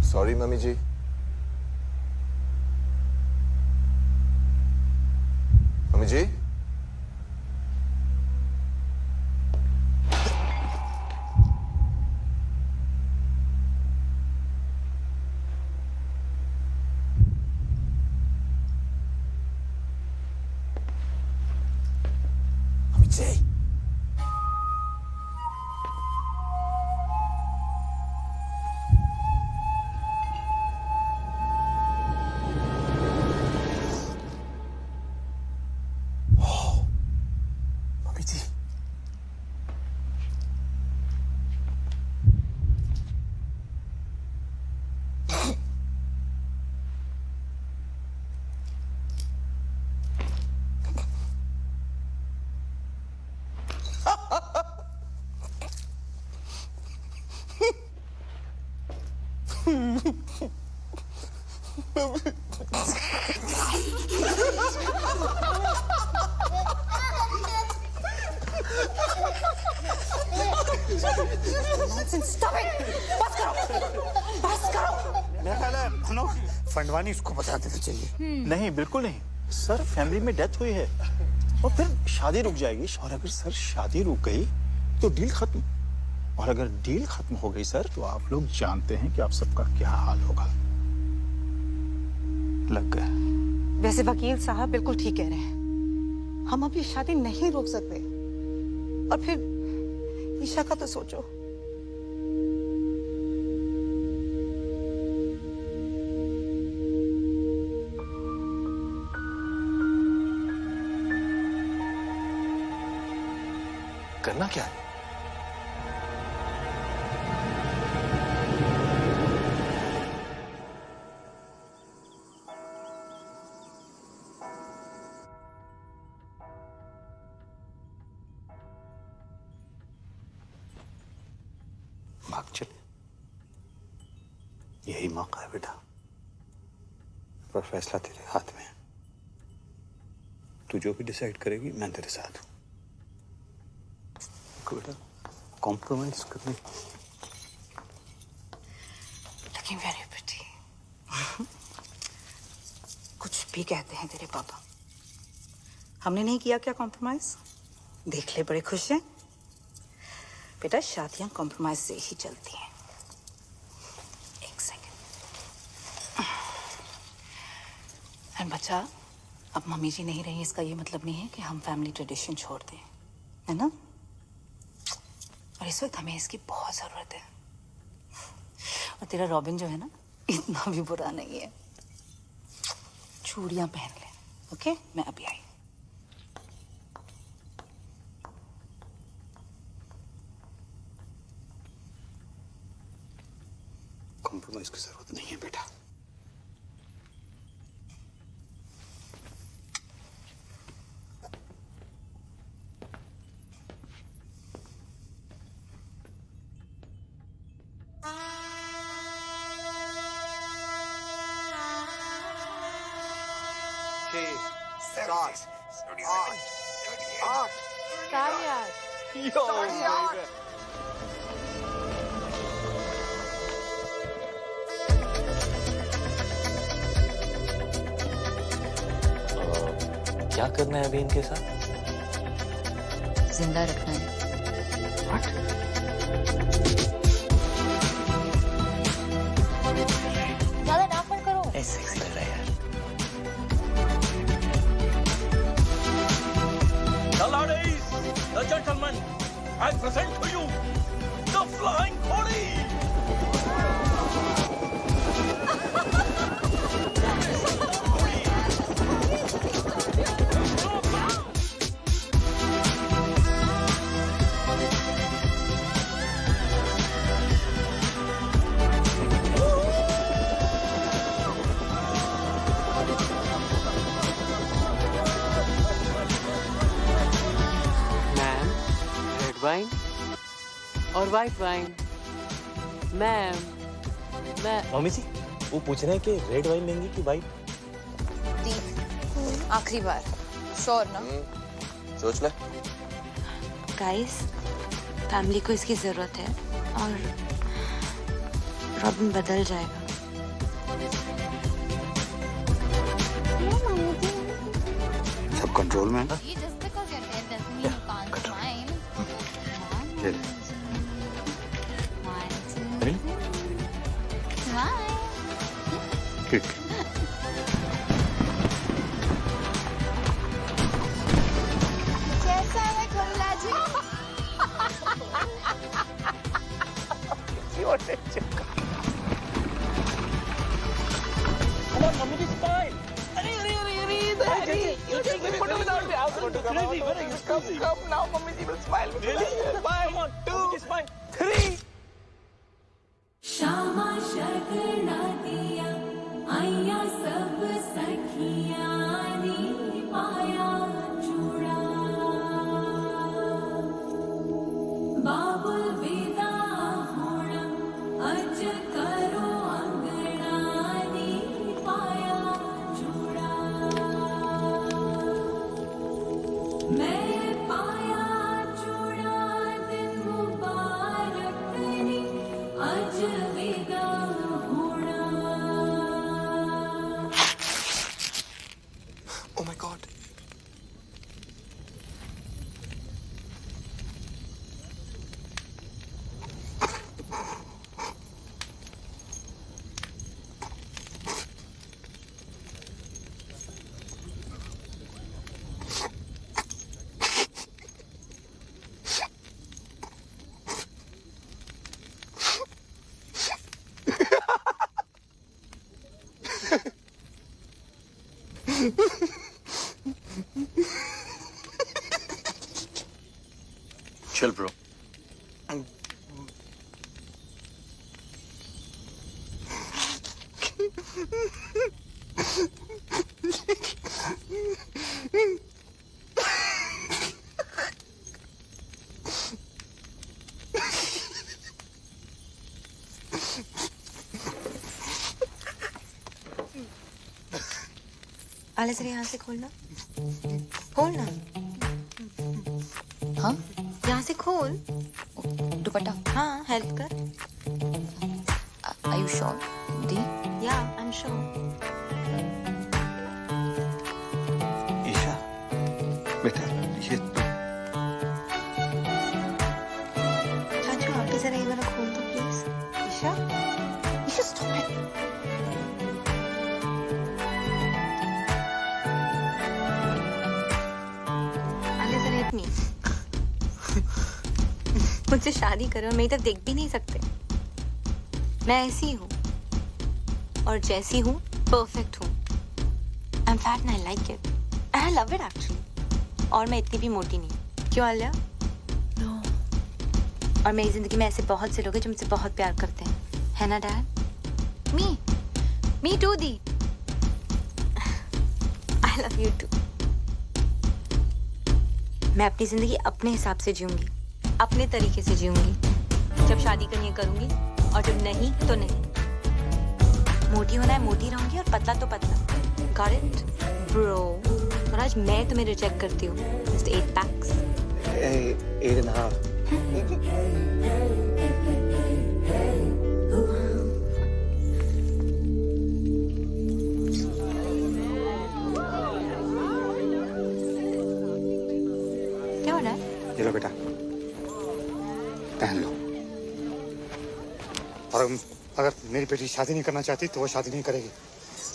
सॉरी मम्मी जी। मम्मी जी। मम्मी जी। Stop it! बस करो! बस करो! मेरा ख्याल है मनोज फंडवानी इसको बता देना चाहिए। नहीं बिल्कुल नहीं सर, फैमिली में डेथ हुई है और फिर शादी रुक जाएगी। और अगर सर शादी रुक गई तो डील खत्म, और अगर डील खत्म हो गई सर तो आप लोग जानते हैं कि आप सबका क्या हाल होगा। लग गए। वैसे वकील साहब बिल्कुल ठीक कह रहे हैं, हम अभी शादी नहीं रोक सकते। और फिर ईशा का तो सोचो। करना क्या है? भाग चले, यही मौका है बेटा, पर फैसला तेरे हाथ में है। तू जो भी डिसाइड करेगी मैं तेरे साथ हूं। बेटा कॉम्प्रोमाइज करने। Looking very pretty. कुछ भी कहते हैं तेरे पापा, हमने नहीं किया क्या कॉम्प्रोमाइज? देख ले, बड़े खुश हैं। बेटा शादियां कॉम्प्रोमाइज से ही चलती हैं। एक सेकंड। एंड बच्चा, अब मम्मी जी नहीं रही, इसका ये मतलब नहीं है कि हम फैमिली ट्रेडिशन छोड़ दें, है ना? और इस वक्त हमें इसकी बहुत जरूरत है। और तेरा रॉबिन जो है ना, इतना भी बुरा नहीं है। चूड़ियां पहन ले, ओके? मैं अभी आई। कॉम्प्रोमाइज की जरूरत नहीं है बेटा। क्या करना है अभी इनके साथ? जिंदा रखना है। ज्यादा नाक मत करो। ऐसे ही लग रहा है यार। The ladies, the gentlemen, I present to you the Flying Khodi. Wine और वाइट वाइन। मैम, मैं मम्मी जी, वो पूछ रहे हैं कि रेड वाइन लेंगी कि वाइट? आखिरी बार, श्योर ना? सोच ले। गाइस, फैमिली को इसकी जरूरत है और रॉबिन बदल जाएगा। सब कंट्रोल में है? ठीक। कैसा है खुल्ला जी? श्यामा शगना दिया आया सब सखिया ने पाया चूड़ा बाबुल विदा होना अज करो अंगना ने पाया चूड़ा मैं पाया चूड़ा दिन मुबारक Chill, bro. आले जरा यहाँ से खोलना, खोलना। हाँ, यहाँ से खोल। दुपट्टा। हाँ, हेल्प कर। Are you sure? The? Yeah, I'm sure. Isha, बेटा ये चाचू आप भी जरा ये वाला खोल दो please. Isha, Isha stop it. आले जरा इतनी। मुझसे शादी करो और मेरी तरफ देख भी नहीं सकते। मैं ऐसी हूँ और जैसी हूँ परफेक्ट हूँ। I'm fat and I like it. And I love it actually. और मैं इतनी भी मोटी नहीं। क्यों आलिया? No. और मेरी जिंदगी में ऐसे बहुत से लोग हैं जो मुझसे बहुत प्यार करते हैं, है ना dad? Me too the. I love you too. मैं अपनी जिंदगी अपने हिसाब से जीऊंगी, अपने तरीके से जीऊंगी। जब शादी करनी है करूंगी और जब नहीं तो नहीं। मोटी होना है मोटी रहूंगी और पतला तो पतला। Got it, bro? और आज मैं तुम्हें रिजेक्ट करती हूँ। Just 8 packs. 8.5. क्या हो रहा है? ये लो बेटा, पहन लो। और अगर मेरी बेटी शादी नहीं करना चाहती तो वो शादी नहीं करेगी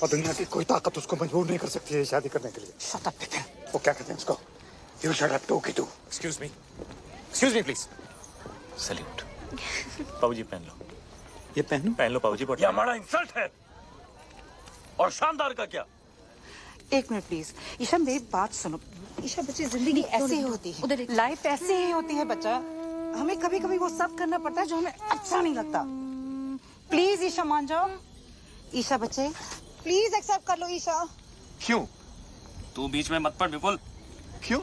और दुनिया की कोई ताकत उसको मजबूर नहीं कर सकती है शादी करने के लिए। Shut up, Pippin. वो क्या कहते हैं उसको? You shut up too, Kitu. Excuse me, please. Salute. पाऊजी पहन लो। ये पहनूं? पहन लो पाऊजी। ये हमारा इंसल्ट है। और शानदार का क्या? एक मिनट प्लीज। ईशा मेरी बात सुनो। ईशा बच्चे जिंदगी ऐसे ही होती है, लाइफ ऐसे ही होती है बच्चा। हमें कभी कभी वो सब करना पड़ता है जो हमें अच्छा नहीं लगता। प्लीज ईशा मान जाओ। ईशा बच्चे प्लीज एक्सेप्ट कर लो ईशा। क्यों? तू बीच में मत पड़ विपुल। क्यों?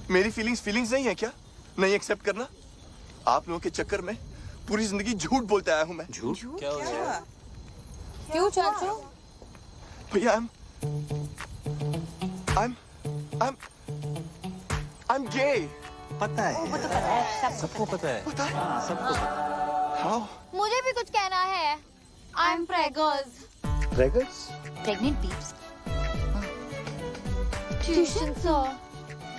मेरी फीलिंग्स नहीं है क्या? नहीं एक्सेप्ट करना? आप लोगों के चक्कर में पूरी जिंदगी झूठ बोलते आया हूँ मैं। झूठ? क्या हो गया? क्यों चाचू? भैया I'm gay. पता है। वो तो पता है, सबको पता है। सबको पता है। How? मुझे भी कुछ कहना है। I'm preggers. Preggers? Pregnant peeps. Tuition sir.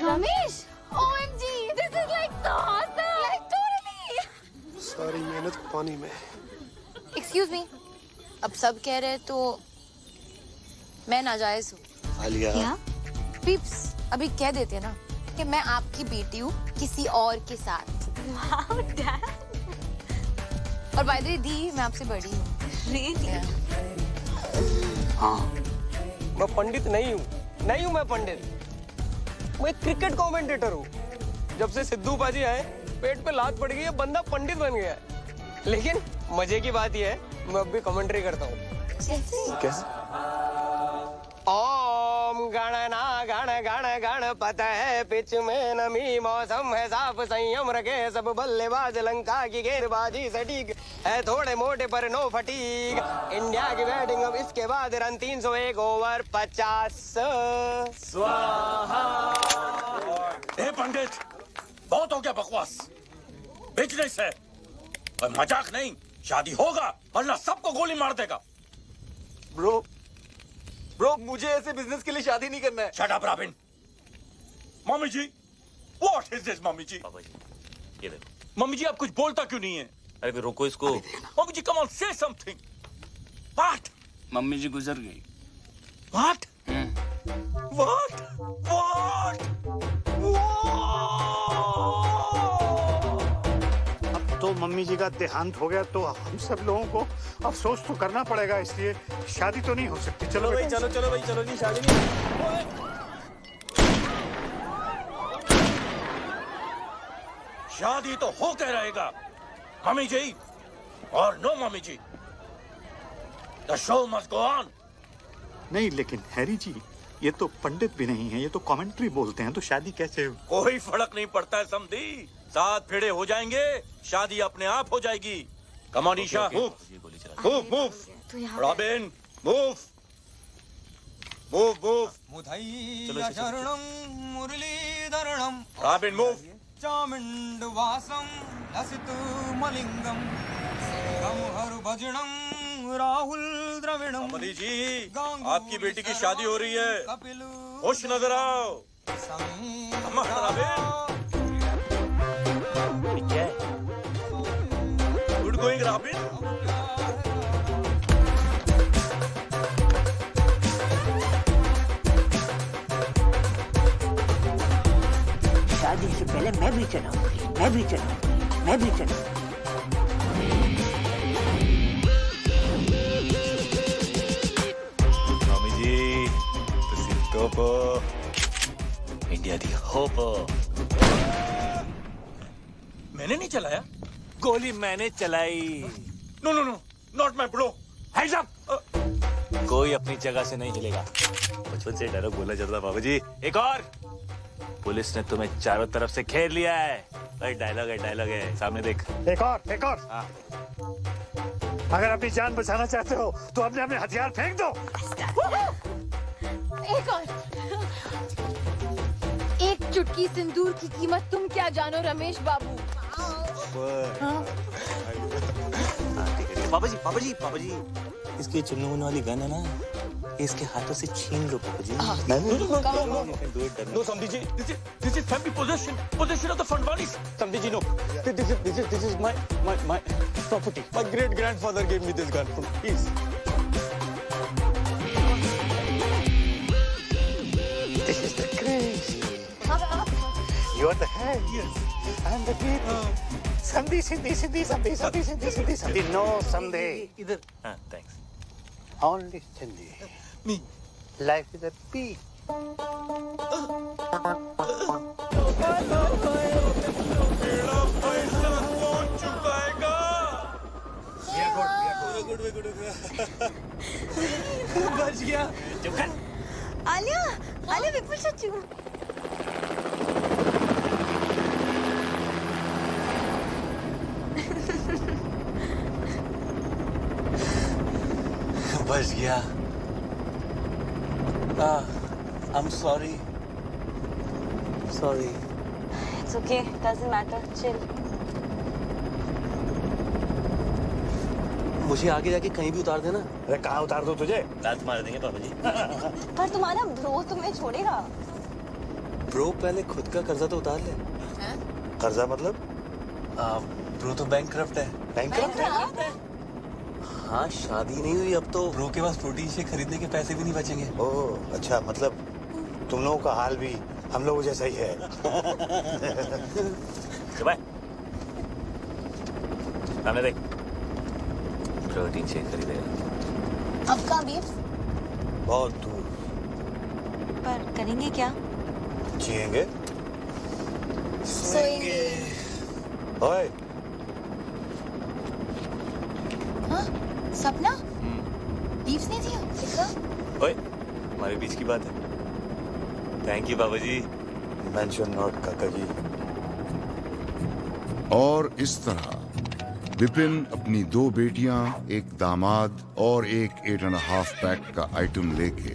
Ramesh. OMG. This is like so awesome. Like totally. सारी मेहनत पानी में। Excuse me. अब सब कह रहे हैं तो मैं नाजायज हूँ। आलिया। क्या? पीप्स अभी कह देते ना कि मैं आपकी बेटी हूँ किसी और के साथ। Wow, Dad. और बाय द वे दी मैं आपसे बड़ी हूँ। Really? हाँ। मैं पंडित नहीं हूँ मैं पंडित। मैं क्रिकेट कमेंटेटर हूँ। जब से सिद्धू पाजी आए पेट पे लात पड़ गई है, बंदा पंडित बन गया है। लेकिन मजे की बात यह है मैं अब भी कमेंट्री करता हूँ। कैसे? ओम गणना गण गण गणपत है पिच में नमी मौसम है साफ संयम रखे सब बल्लेबाज लंका की गेंदबाजी सटीक है थोड़े मोटे पर नो फटीक इंडिया की बैटिंग अब इसके बाद रन 301 ओवर 50 स्वाहा। ए पंडित बहुत हो गया बकवास। बिजनेस है और मजाक नहीं। शादी होगा वरना सबको गोली मार देगा। ब्रो मुझे ऐसे बिजनेस के लिए शादी नहीं करना है। Shut up Robin. Mummy ji what is this? Mummy ji papa ji ये देखो। मम्मी जी आप कुछ बोलता क्यों नहीं है? अरे फिर रोको इसको। Mummy ji come on say something. What? Mummy ji गुजर गई। व्हाट? व्हाट? व्हाट? अब तो मम्मी जी का देहांत हो गया तो हम सब लोगों को अफसोस तो करना पड़ेगा, इसलिए शादी तो नहीं हो सकती। चलो भाई, बेटा। चलो भाई, चलो नहीं, शादी नहीं। शादी तो हो के रहेगा, मम्मी जी और नो मम्मी जी। The show must go on. नहीं, लेकिन हैरी जी, ये तो पंडित भी नहीं है, ये तो कमेंट्री बोलते हैं, तो शादी कैसे हो? कोई फर्क नहीं पड़ता है समधी, 7 फेरे हो जाएंगे, शादी अपने आप हो जाएगी। Come on Isha, move. Robin, move. शरणम मुरलीधरणम रॉबिन, मूव। चामुंडवासम लसित मलिंगम हरु भजनम राहुल द्रविणम। अमली जी, आपकी बेटी की शादी हो रही है, खुश नजर आओ। Good going robin. शादी से पहले मैं भी चलाऊंगी। मम्मी जी, तुसी टॉप इंडिया दी होप। मैंने नहीं चलाया, गोली मैंने चलाई। No, not my bro. Hands up. कोई अपनी जगह से नहीं हिलेगा। बचपन से डायलॉग बोला जाता बाबू जी। एक और, पुलिस ने तुम्हें चारों तरफ से घेर लिया है। डायलॉग है, सामने देख। एक और। हाँ। अगर अपनी जान बचाना चाहते हो तो अपने हथियार फेंक दो। एक और। एक चुटकी सिंदूर की कीमत तुम क्या जानो रमेश बाबू। पापा जी, इसकी चुन्नू वाली गन है ना, इसके हाथों से छीन लो पापा जी। No, Samdi ji, this is family possession of the Fandwanis. Samdi ji, no. This is my property. My great grandfather gave me this gun. Please. This is the crazy. You are the head. Yes. I'm the baby. Sandhi. No, Sandhi. इधर। हाँ, thanks. Only Sandhi. Me. Life is a beat. बच गया। आलिया विपुल चाचू। बच गया। I'm sorry. It's okay, doesn't matter, chill. मुझे आगे जाके कहीं भी उतार देना। अरे कहाँ उतार दो तुझे? दांत मार देंगे पापा जी। पर तुम्हारा ब्रो तुम्हें छोड़ेगा। ब्रो पहले खुद का कर्जा तो उतार ले। कर्जा मतलब? ब्रो तो बैंकक्रप्ट है। बैंकक्रप्ट? हाँ, शादी नहीं हुई, अब तो ब्रो के पास प्रोटीन शेक खरीदने के पैसे भी नहीं बचेंगे। ओह, अच्छा, मतलब तुम लोगों का हाल भी हम लोगों जैसा ही है। सामने देख, प्रोटीन शेक खरीदेगा। अब का भी? बहुत दूर। पर करेंगे क्या? जिएंगे, सोएंगे। ओए, हाँ, सपना? लीव्स नहीं दिया, दिखा? ओए, हमारे बीच की बात है। थैंक यू बाबा जी। मेंशन नॉट काका जी। और इस तरह विपिन अपनी 2 बेटियां, एक दामाद और एक 8.5 पैक का आइटम लेके